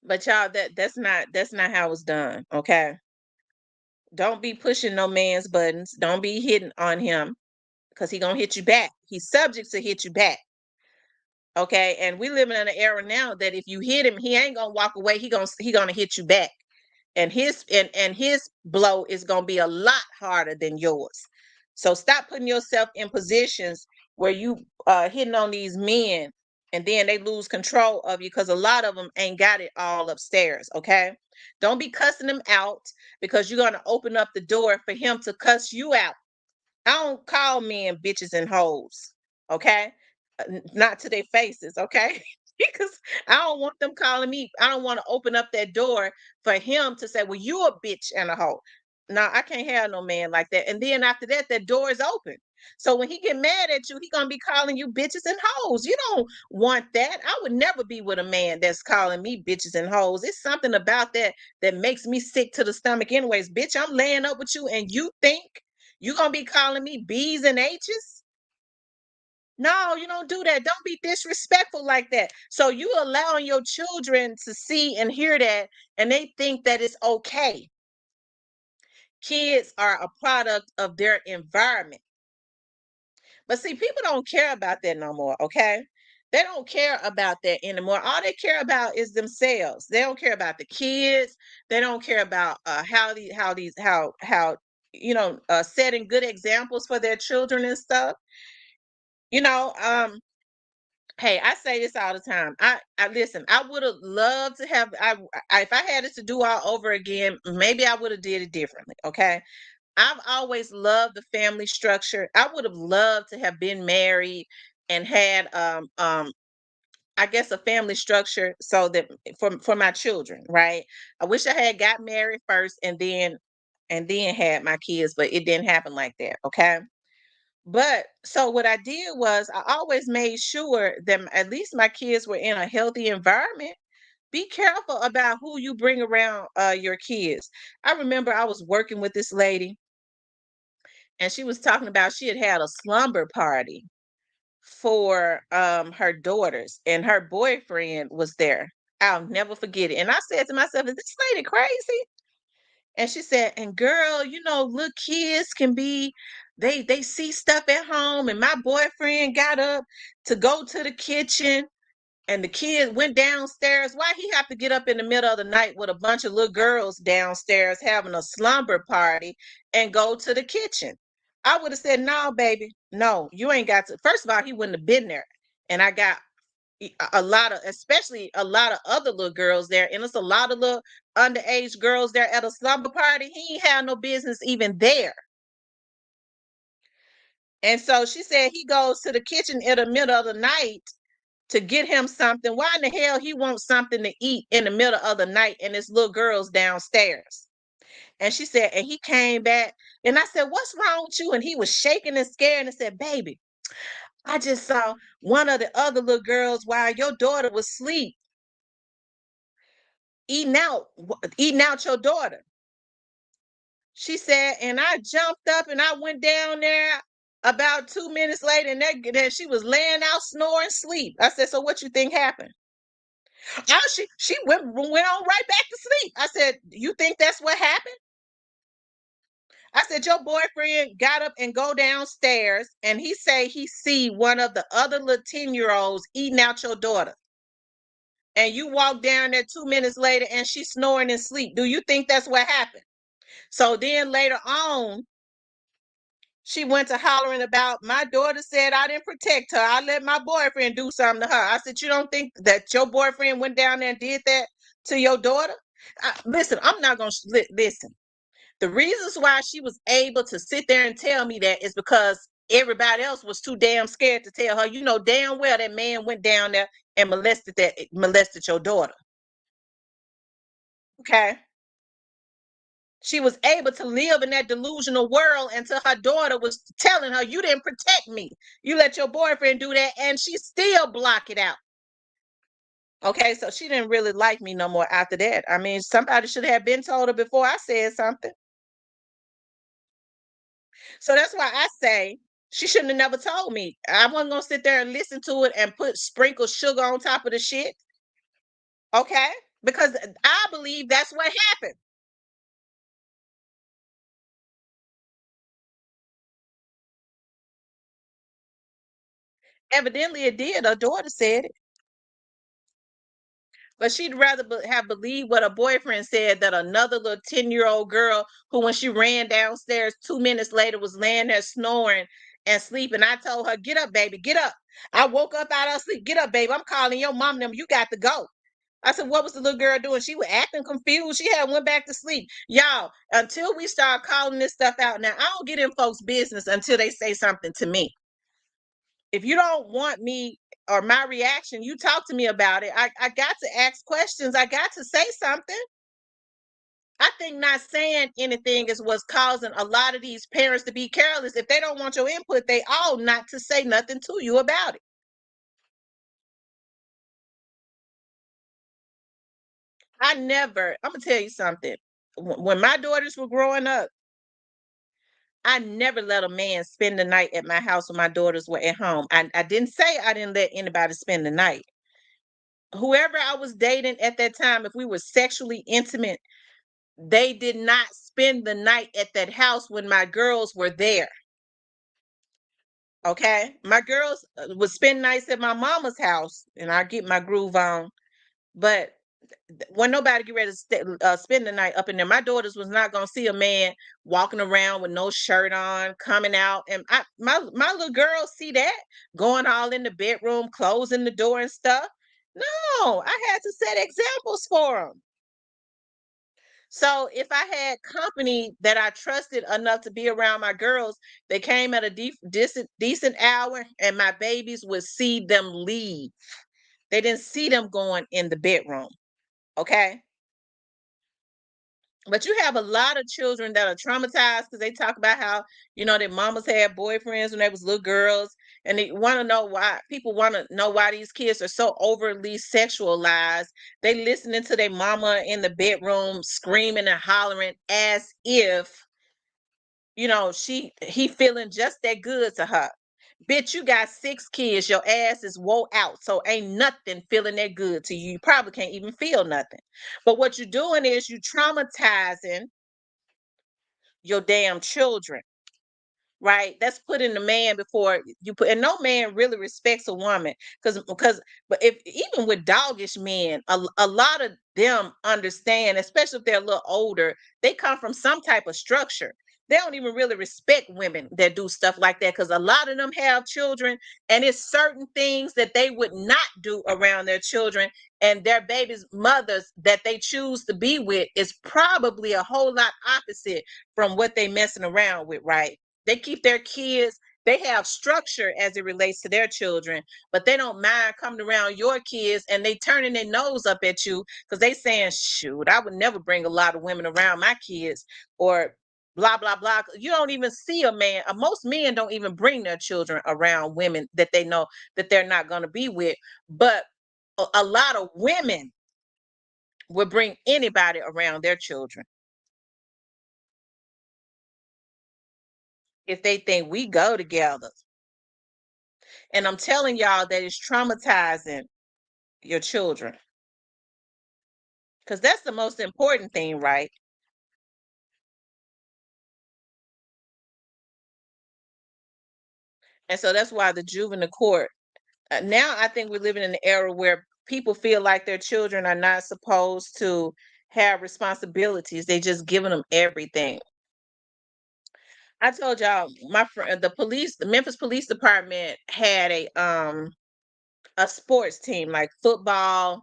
But y'all, that's not how it's done. Okay? Don't be pushing no man's buttons. Don't be hitting on him, because he gonna hit you back. He's subject to hit you back. Okay, and we living in an era now that if you hit him, he ain't gonna walk away. He gonna hit you back, and his blow is gonna be a lot harder than yours. So stop putting yourself in positions where you hitting on these men, and then they lose control of you, because a lot of them ain't got it all upstairs. Okay, don't be cussing them out, because you're gonna open up the door for him to cuss you out. I don't call men bitches and hoes, okay? Not to their faces, okay? Because I don't want them calling me. I don't want to open up that door for him to say, "Well, you a bitch and a hoe." No, I can't have no man like that. And then after that, that door is open. So when he get mad at you, he gonna be calling you bitches and hoes. You don't want that. I would never be with a man that's calling me bitches and hoes. It's something about that that makes me sick to the stomach. Anyways, bitch, I'm laying up with you, and you think you gonna be calling me B's and H's? No, you don't do that. Don't be disrespectful like that. So you allowing your children to see and hear that, and they think that it's okay. Kids are a product of their environment. But see, people don't care about that no more, okay? They don't care about that anymore. All they care about is themselves. They don't care about the kids. They don't care about setting good examples for their children and stuff. You know, hey, I say this all the time. I listen. I would have loved to have. If I had it to do all over again, maybe I would have did it differently. Okay, I've always loved the family structure. I would have loved to have been married and had I guess a family structure so that for my children, right? I wish I had got married first and then had my kids, but it didn't happen like that, okay? But so what I did was I always made sure that at least my kids were in a healthy environment. Be careful about who you bring around your kids. I remember I was working with this lady and she was talking about she had had a slumber party for her daughters and her boyfriend was there. I'll never forget it. And I said to myself, is this lady crazy? And she said, and girl, you know, little kids can be they see stuff at home. And my boyfriend got up to go to the kitchen and the kid went downstairs. Why he have to get up in the middle of the night with a bunch of little girls downstairs having a slumber party and go to the kitchen? I would have said, no, baby, no, you ain't got to. First of all, he wouldn't have been there. And I got a lot of, especially a lot of other little girls there, and it's a lot of little underage girls there at a slumber party. He ain't had no business even there. And so she said he goes to the kitchen in the middle of the night to get him something. Why in the hell he wants something to eat in the middle of the night and this little girl's downstairs? And she said, and he came back and I said, what's wrong with you? And he was shaking and scared and said, baby, I just saw one of the other little girls while your daughter was asleep eating out your daughter. She said, and I jumped up and I went down there about 2 minutes later, and that she was laying out snoring sleep. I said, so what you think happened? Oh, she went on right back to sleep. I said, you think that's what happened? I said, your boyfriend got up and go downstairs and he say he see one of the other little 10-year-olds eating out your daughter. And you walk down there 2 minutes later and she's snoring in sleep. Do you think that's what happened? So then later on, she went to hollering about my daughter said I didn't protect her. I let my boyfriend do something to her. I said, you don't think that your boyfriend went down there and did that to your daughter? Listen, I'm not going to listen. The reasons why she was able to sit there and tell me that is because everybody else was too damn scared to tell her. You know damn well that man went down there and molested your daughter. Okay. She was able to live in that delusional world until her daughter was telling her, you didn't protect me. You let your boyfriend do that, and she still block it out. Okay, so she didn't really like me no more after that. I mean, somebody should have been told her before I said something. So that's why I say she shouldn't have never told me. I wasn't gonna sit there and listen to it and put sprinkle sugar on top of the shit. Okay, because I believe that's what happened. Evidently, it did. Her daughter said it. But she'd rather have believed what her boyfriend said that another little 10-year-old girl who, when she ran downstairs 2 minutes later, was laying there snoring and sleeping. I told her, get up, baby, get up. I woke up out of sleep. Get up, baby. I'm calling your mom and them. You got to go. I said, what was the little girl doing? She was acting confused. She had went back to sleep. Y'all, until we start calling this stuff out now, I don't get in folks' business until they say something to me. If you don't want me or my reaction, you talk to me about it. I got to ask questions. I got to say something. I think not saying anything is what's causing a lot of these parents to be careless. If they don't want your input, they all not to say nothing to you about it. I'm gonna tell you something. When my daughters were growing up, I never let a man spend the night at my house when my daughters were at home. I didn't say I didn't let anybody spend the night. Whoever I was dating at that time, if we were sexually intimate, they did not spend the night at that house when my girls were there. Okay. My girls would spend nights at my mama's house and I get my groove on. But when nobody get ready to spend the night up in there, my daughters was not gonna see a man walking around with no shirt on, coming out, and my little girls see that going all in the bedroom, closing the door and stuff. No, I had to set examples for them. So if I had company that I trusted enough to be around my girls, they came at a decent hour, and my babies would see them leave. They didn't see them going in the bedroom. Okay. But you have a lot of children that are traumatized because they talk about how, their mamas had boyfriends when they was little girls, and they want to know why. People want to know why these kids are so overly sexualized. They listening to their mama in the bedroom screaming and hollering as if, he feeling just that good to her. Bitch, you got 6 kids, your ass is wore out, so ain't nothing feeling that good to you. You probably can't even feel nothing. But what you're doing is you traumatizing your damn children, right? That's putting the man before you put, and no man really respects a woman but if even with doggish men, a lot of them understand, especially if they're a little older, they come from some type of structure. They don't even really respect women that do stuff like that because a lot of them have children, and it's certain things that they would not do around their children, and their babies' mothers that they choose to be with is probably a whole lot opposite from what they messing around with, right? They keep their kids, they have structure as it relates to their children, but they don't mind coming around your kids and they turning their nose up at you because they saying, shoot, I would never bring a lot of women around my kids, or blah, blah, blah. You don't even see a man. Most men don't even bring their children around women that they know that they're not going to be with. But a lot of women would bring anybody around their children if they think we go together. And I'm telling y'all that it's traumatizing your children because that's the most important thing, right? And so that's why the juvenile court, now I think we're living in an era where people feel like their children are not supposed to have responsibilities. They just giving them everything. I told y'all my friend, the Memphis Police Department had a sports team, like football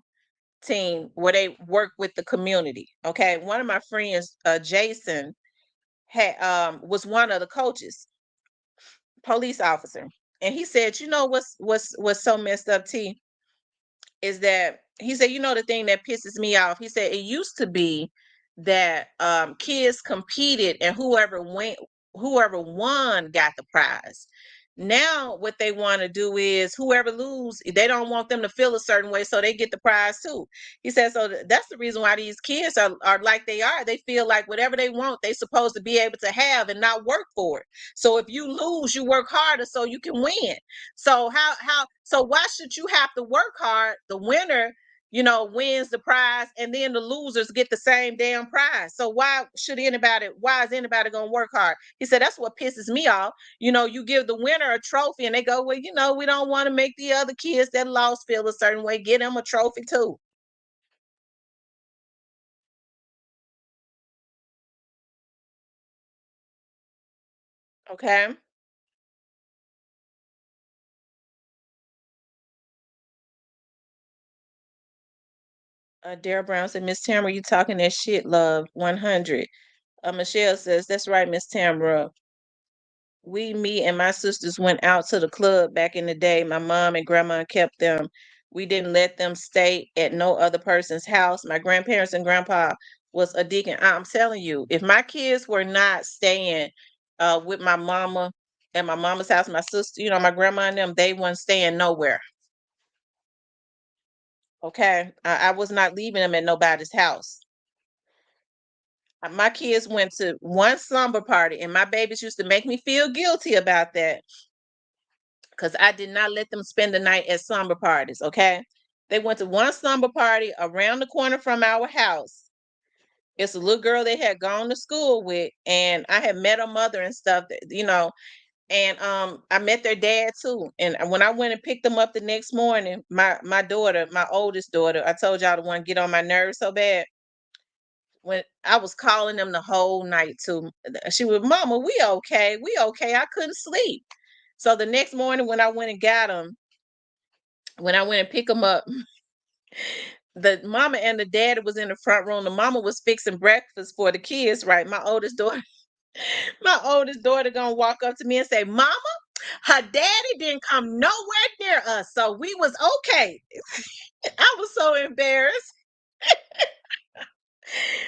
team, where they work with the community. Okay, one of my friends, Jason, had was one of the coaches, police officer, and he said, what's so messed up, T, is that he said, the thing that pisses me off. He said it used to be that kids competed and whoever won got the prize. Now what they want to do is whoever lose, they don't want them to feel a certain way, so they get the prize too. He said so that's the reason why these kids are like they are. They feel like whatever they want, they supposed to be able to have and not work for it. So if you lose, you work harder so you can win. So so why should you have to work hard? The winner, wins the prize, and then the losers get the same damn prize. So why is anybody gonna work hard? He said that's what pisses me off. You give the winner a trophy and they go, well, we don't want to make the other kids that lost feel a certain way. Get them a trophy too. Okay. Dara Brown said, Miss Tamara, you talking that shit, love. 100. Michelle says, that's right, Miss Tamara. Me and my sisters went out to the club back in the day. My mom and grandma kept them. We didn't let them stay at no other person's house. My grandparents and grandpa was a deacon. I'm telling you, if my kids were not staying with my mama at my mama's house, my sister, my grandma and them, they weren't staying nowhere. Okay. I was not leaving them at nobody's house. My kids went to one slumber party, and my babies used to make me feel guilty about that because I did not let them spend the night at slumber parties. Okay. They went to one slumber party around the corner from our house. It's a little girl they had gone to school with, and I had met her mother and stuff, and I met their dad too. And when I went and picked them up the next morning, my daughter, my oldest daughter, I told y'all the one get on my nerves so bad. When I was calling them the whole night too. She was, Mama, we okay. We okay. I couldn't sleep. So the next morning when I went and got them, when I went and pick them up, the mama and the daddy was in the front room. The mama was fixing breakfast for the kids, right? My oldest daughter, my oldest daughter gonna walk up to me and say, Mama, her daddy didn't come nowhere near us, so we was okay. I was so embarrassed.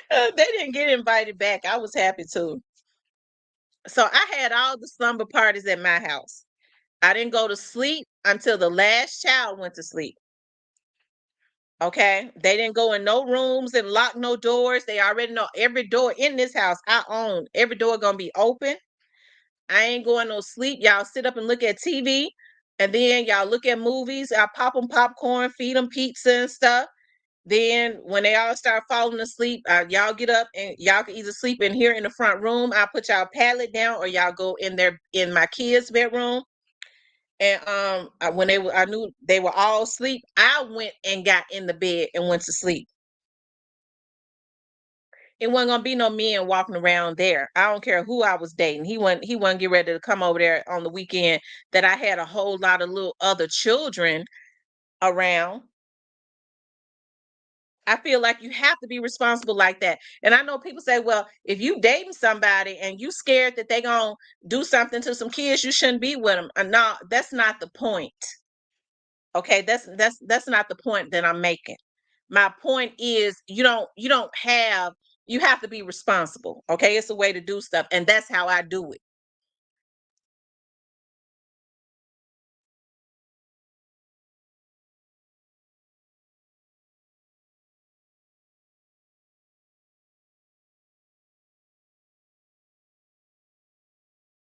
They didn't get invited back. I was happy too. So I had all the slumber parties at my house. I didn't go to sleep until the last child went to sleep. Okay. They didn't go in no rooms and lock no doors. They already know every door in this house I own. Every door gonna be open. I ain't going no sleep. Y'all sit up and look at TV, and then y'all look at movies. I pop them popcorn, feed them pizza and stuff. Then when they all start falling asleep, y'all get up and y'all can either sleep in here in the front room. I put y'all pallet down, or y'all go in there in my kids' bedroom. And when I knew they were all asleep, I went and got in the bed and went to sleep. It wasn't gonna be no men walking around there. I don't care who I was dating. He wasn't get ready to come over there on the weekend that I had a whole lot of little other children around. I feel like you have to be responsible like that. And I know people say, well, if you dating somebody and you scared that they gonna do something to some kids, you shouldn't be with them. No, that's not the point. Okay, that's not the point that I'm making. My point is you don't have you have to be responsible. Okay, it's a way to do stuff, and that's how I do it.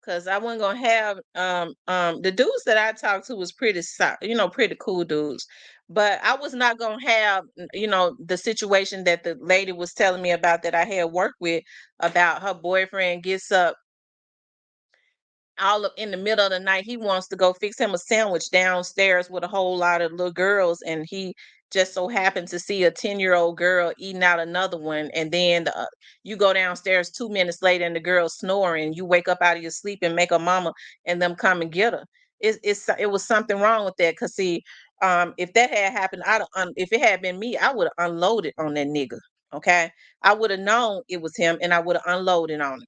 Cause I wasn't gonna have the dudes that I talked to was pretty cool dudes. But I was not gonna have the situation that the lady was telling me about that I had worked with, about her boyfriend gets up all up in the middle of the night. He wants to go fix him a sandwich downstairs with a whole lot of little girls, and he just so happened to see a 10-year-old girl eating out another one. And then you go downstairs 2 minutes later and the girl's snoring. You wake up out of your sleep and make her mama and them come and get her. It was something wrong with that. Cause see, if that had happened, if it had been me, I would have unloaded on that nigga. Okay, I would have known it was him, and I would have unloaded on him.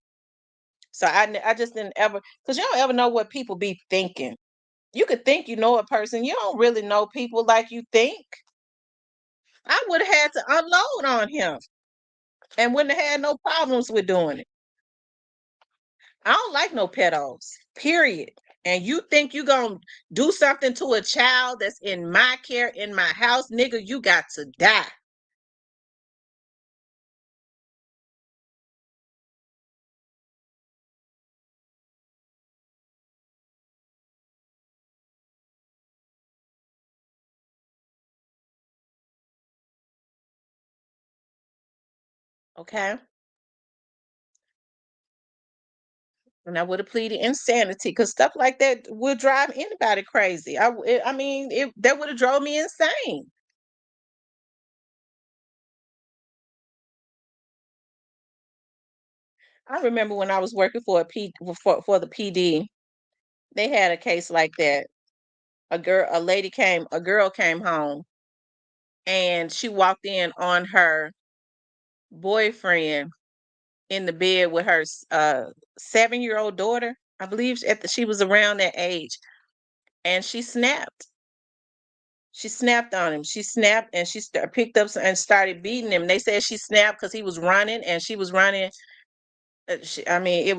So I just didn't ever, because you don't ever know what people be thinking. You could think you know a person, you don't really know people like you think. I would have had to unload on him and wouldn't have had no problems with doing it. I don't like no pedos, period. And you think you gonna do something to a child that's in my care, in my house, nigga, you got to die. Okay. And I would have pleaded insanity, because stuff like that would drive anybody crazy. I mean, that would have drove me insane. I remember when I was working for for the PD, they had a case like that. A girl came home, and she walked in on her boyfriend in the bed with her 7-year-old daughter. I believe she was around that age, and she snapped. She snapped on him. She snapped, and picked up and started beating him. They said she snapped because he was running, and she was running. I mean, it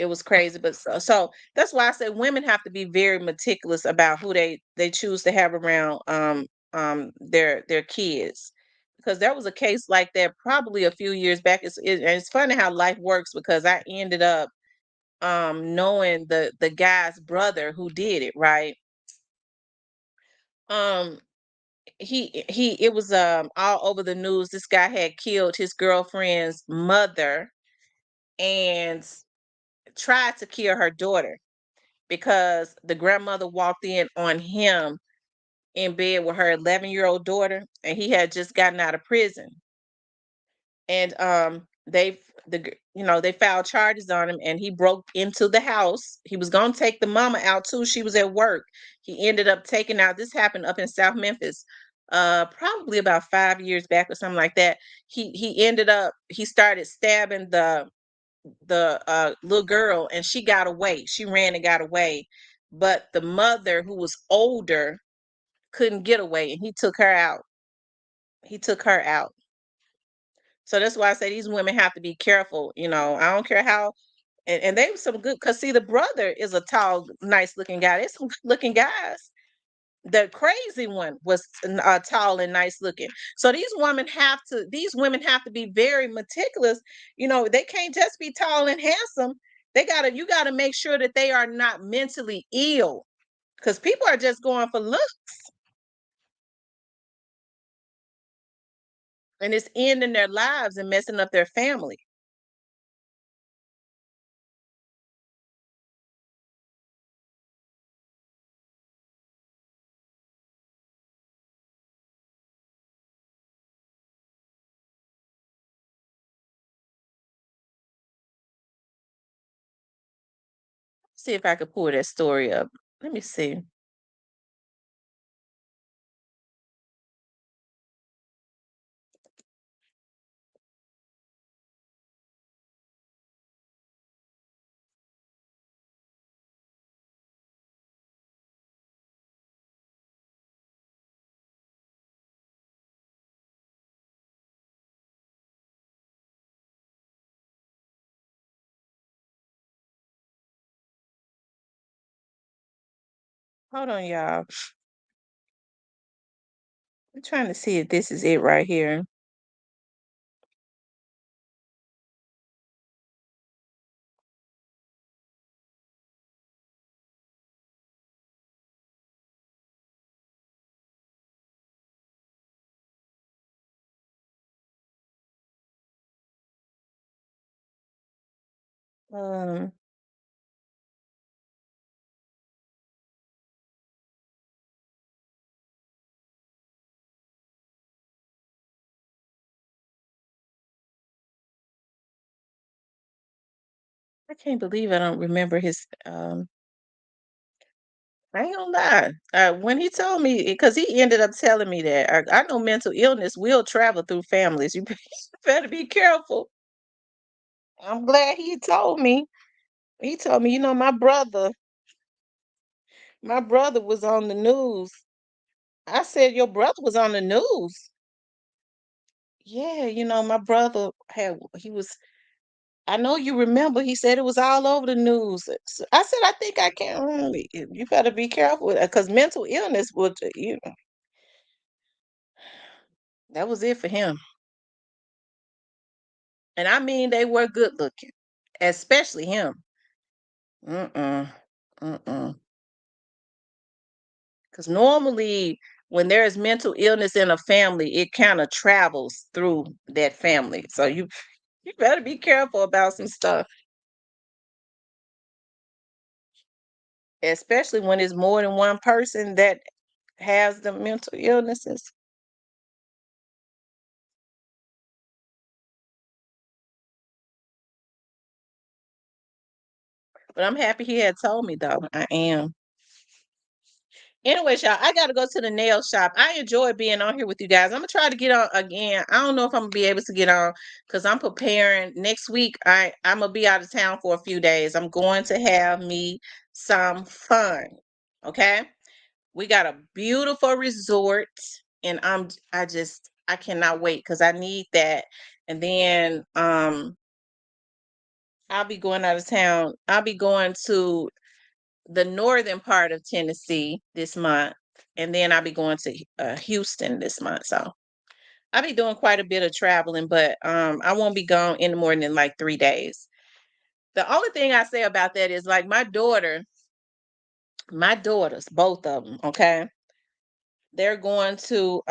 was crazy. But so that's why I say women have to be very meticulous about who they choose to have around their kids, because there was a case like that probably a few years back. And it's funny how life works, because I ended up knowing the guy's brother who did it, right. um he It was all over the news. This guy had killed his girlfriend's mother and tried to kill her daughter, because the grandmother walked in on him in bed with her 11-year-old daughter, and he had just gotten out of prison. And they filed charges on him, and he broke into the house. He was going to take the mama out too. She was at work. He ended up taking out, this happened up in South Memphis, probably about 5 years back or something like that. He started stabbing the little girl, and she got away. She ran and got away, but the mother, who was older, couldn't get away, and he took her out. He took her out. So that's why I say these women have to be careful. I don't care how. And they were some good, because see, the brother is a tall, nice looking guy. There's some good looking guys. The crazy one was tall and nice looking. So these women have to be very meticulous. They can't just be tall and handsome. You gotta make sure that they are not mentally ill, because people are just going for looks, and it's ending their lives and messing up their family. See if I could pull that story up. Let me see. Hold on, y'all. I'm trying to see if this is it right here. Um, I can't believe I don't remember his. I ain't gonna lie. When he told me, because he ended up telling me that I know mental illness will travel through families. You better be careful. I'm glad he told me. He told me, my brother was on the news. I said, your brother was on the news. Yeah, my brother he was, I know you remember, he said it was all over the news. I said, I think I can. You better be careful, because mental illness would, that was it for him. And I mean, they were good looking, especially him. Mm-mm. Mm-mm. Because normally, when there is mental illness in a family, it kind of travels through that family. So you better be careful about some stuff, especially when it's more than one person that has the mental illnesses. But I'm happy he had told me, though. I am. Anyways, y'all, I gotta go to the nail shop. I enjoy being on here with you guys. I'm gonna try to get on again. I don't know if I'm gonna be able to get on, because I'm preparing next week. I'm gonna be out of town for a few days. I'm going to have me some fun. Okay, we got a beautiful resort, and I cannot wait, because I need that. And then I'll be going out of town. I'll be going to the northern part of Tennessee this month, and then I'll be going to Houston this month. So I'll be doing quite a bit of traveling, but I won't be gone any more than like 3 days. The only thing I say about that is, like, my daughters, both of them, okay, they're going to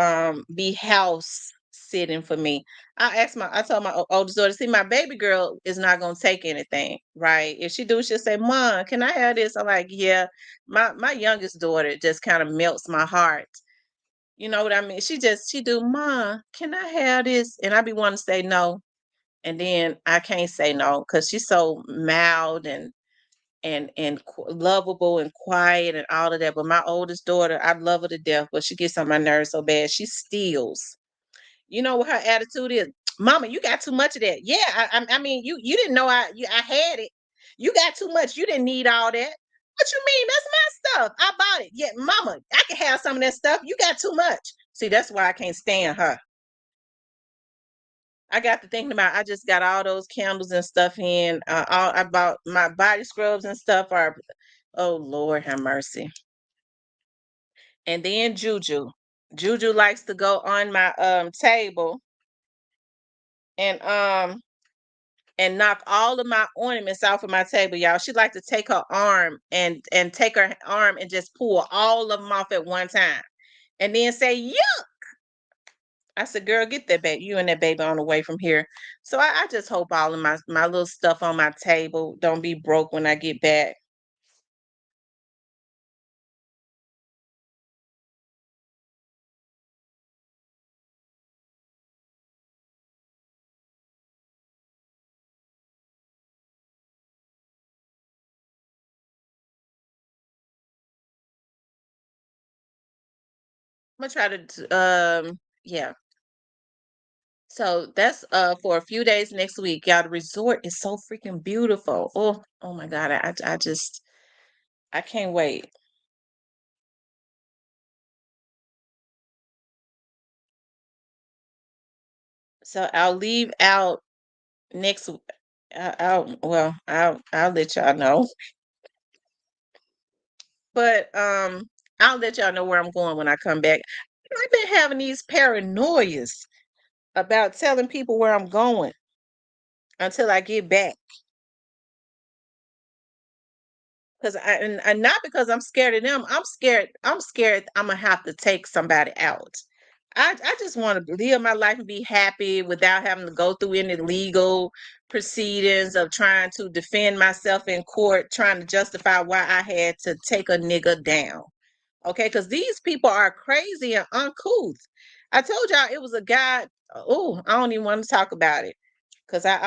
be house sitting for me. I told my oldest daughter, see, my baby girl is not gonna take anything, right? If she do, she'll say, Mom, can I have this? I'm like, yeah. My youngest daughter just kind of melts my heart. You know what I mean? She do, Mom, can I have this? And I be wanting to say no. And then I can't say no, because she's so mild, and lovable and quiet and all of that. But my oldest daughter, I love her to death, but she gets on my nerves so bad. She steals. You know what her attitude is? Mama, you got too much of that. Yeah, I mean, you didn't know I had it. You got too much. You didn't need all that. What you mean? That's my stuff. I bought it. Yeah, Mama, I can have some of that stuff. You got too much. See, that's why I can't stand her. I got to thinking about. I just got all those candles and stuff in. All I bought my body scrubs and stuff are. Oh Lord, have mercy. And then Juju. Juju likes to go on my table and knock all of my ornaments off of my table, y'all. She like to take her arm and take her arm and just pull all of them off at one time, and then say, "Yeah." I said, "Girl, get that baby. You and that baby on the way from here." So I just hope all of my little stuff on my table don't be broke when I get back. I'm gonna try to yeah. So that's for a few days next week. Y'all, the resort is so freaking beautiful. Oh my God. I just I can't wait. So I'll leave out next I'll let y'all know. But I'll let y'all know where I'm going when I come back. I've been having these paranoias about telling people where I'm going until I get back. Cause and not because I'm scared of them. I'm scared I'm gonna have to take somebody out. I just want to live my life and be happy without having to go through any legal proceedings of trying to defend myself in court, trying to justify why I had to take a nigga down. Okay, because these people are crazy and uncouth. I told y'all it was a guy. Oh, I don't even want to talk about it because I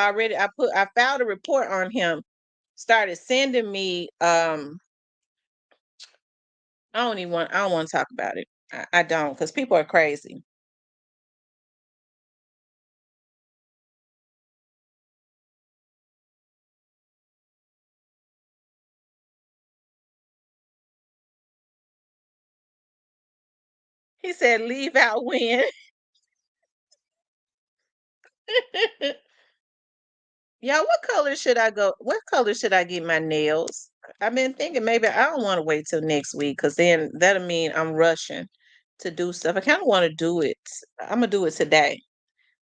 filed a report on him. Started sending me I don't want to talk about it. I don't because people are crazy. He said leave out when. Y'all, what color should I go? What color should I get my nails? I've been thinking maybe I don't want to wait till next week because then that'll mean I'm rushing to do stuff. I kind of want to do it. I'm gonna do it today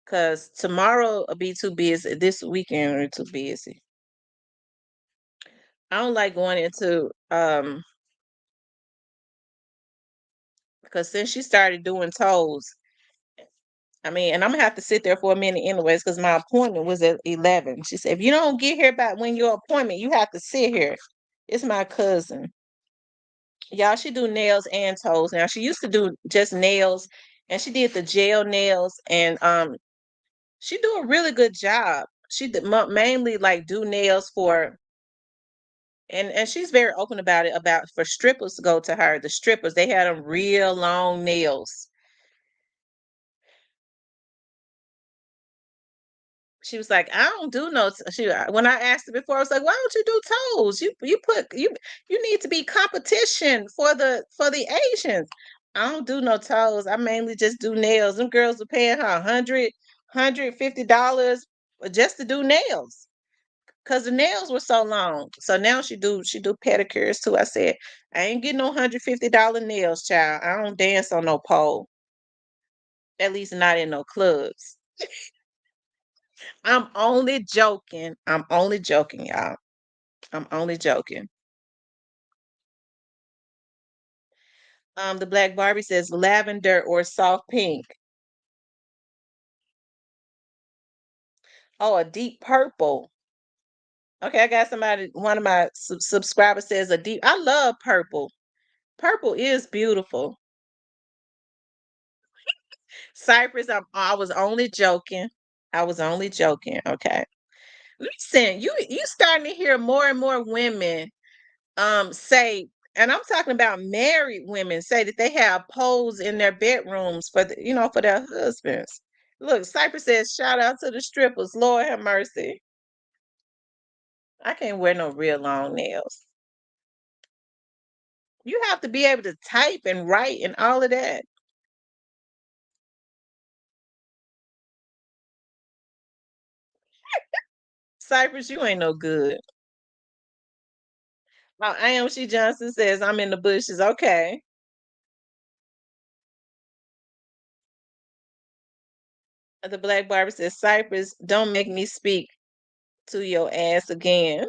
because tomorrow will be too busy. This weekend will be too busy. I don't like going into because since she started doing toes, I mean, and I'm gonna have to sit there for a minute anyways because my appointment was at 11. She said, if you don't get here by when your appointment, you have to sit here. It's my cousin. Y'all, she do nails and toes now. She used to do just nails, and she did the gel nails, and she do a really good job. She did mainly like do nails for, and she's very open about it. About for strippers to go to her. The strippers they had them real long nails. She was like, I don't do no. When I asked her before, I was like, why don't you do toes? You need to be competition for the Asians. I don't do no toes. I mainly just do nails. Them girls were paying her $150 just to do nails because the nails were so long. So now she do pedicures too. I said, I ain't getting no $150 nails, child. I don't dance on no pole. At least not in no clubs. I'm only joking. I'm only joking, y'all. I'm only joking. The Black Barbie says lavender or soft pink. Oh, a deep purple. Okay, I got somebody. One of my subscribers says a deep. I love purple. Purple is beautiful. Cypress. I was only joking. I was only joking. Okay. Listen, you starting to hear more and more women say, and I'm talking about married women, say that they have poles in their bedrooms for for their husbands. Look, Cypress says, shout out to the strippers. Lord have mercy. I can't wear no real long nails. You have to be able to type and write and all of that. Cypress, you ain't no good. I am. She Johnson says, I'm in the bushes. Okay. The Black Barber says, Cypress, don't make me speak to your ass again.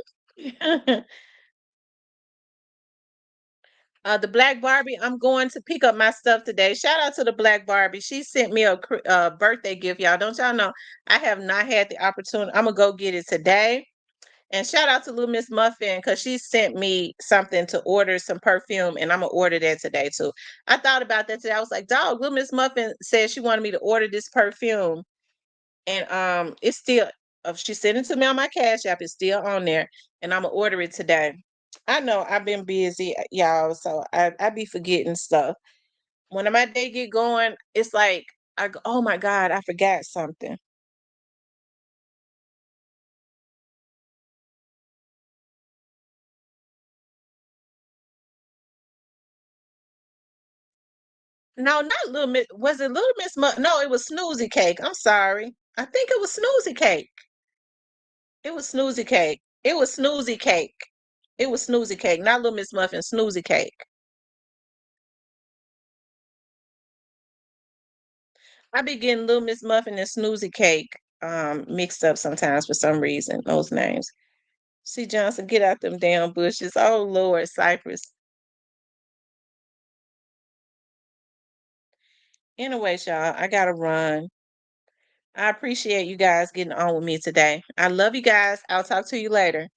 The Black Barbie, I'm going to pick up my stuff today. Shout out to the Black Barbie. She sent me a birthday gift, y'all. Don't y'all know? I have not had the opportunity. I'm gonna go get it today. And shout out to Little Miss Muffin because she sent me something to order some perfume, and I'm gonna order that today too. I thought about that today. I was like, dog, Little Miss Muffin said she wanted me to order this perfume, and it's still. She sent it to me on my Cash App. It's still on there, and I'm gonna order it today. I know I've been busy, y'all, so I be forgetting stuff. When my day get going, it's like I go, oh my God, I forgot something. No, not Little Miss. Was it Little Miss? No, it was Snoozy Cake. I'm sorry. I think it was Snoozy Cake. It was Snoozy Cake. It was Snoozy Cake. It was Snoozy Cake, not Little Miss Muffin. Snoozy Cake. I be getting Little Miss Muffin and Snoozy Cake mixed up sometimes for some reason. Those names. See Johnson, get out them damn bushes. Oh Lord, Cypress. Anyway, y'all, I gotta run. I appreciate you guys getting on with me today. I love you guys. I'll talk to you later.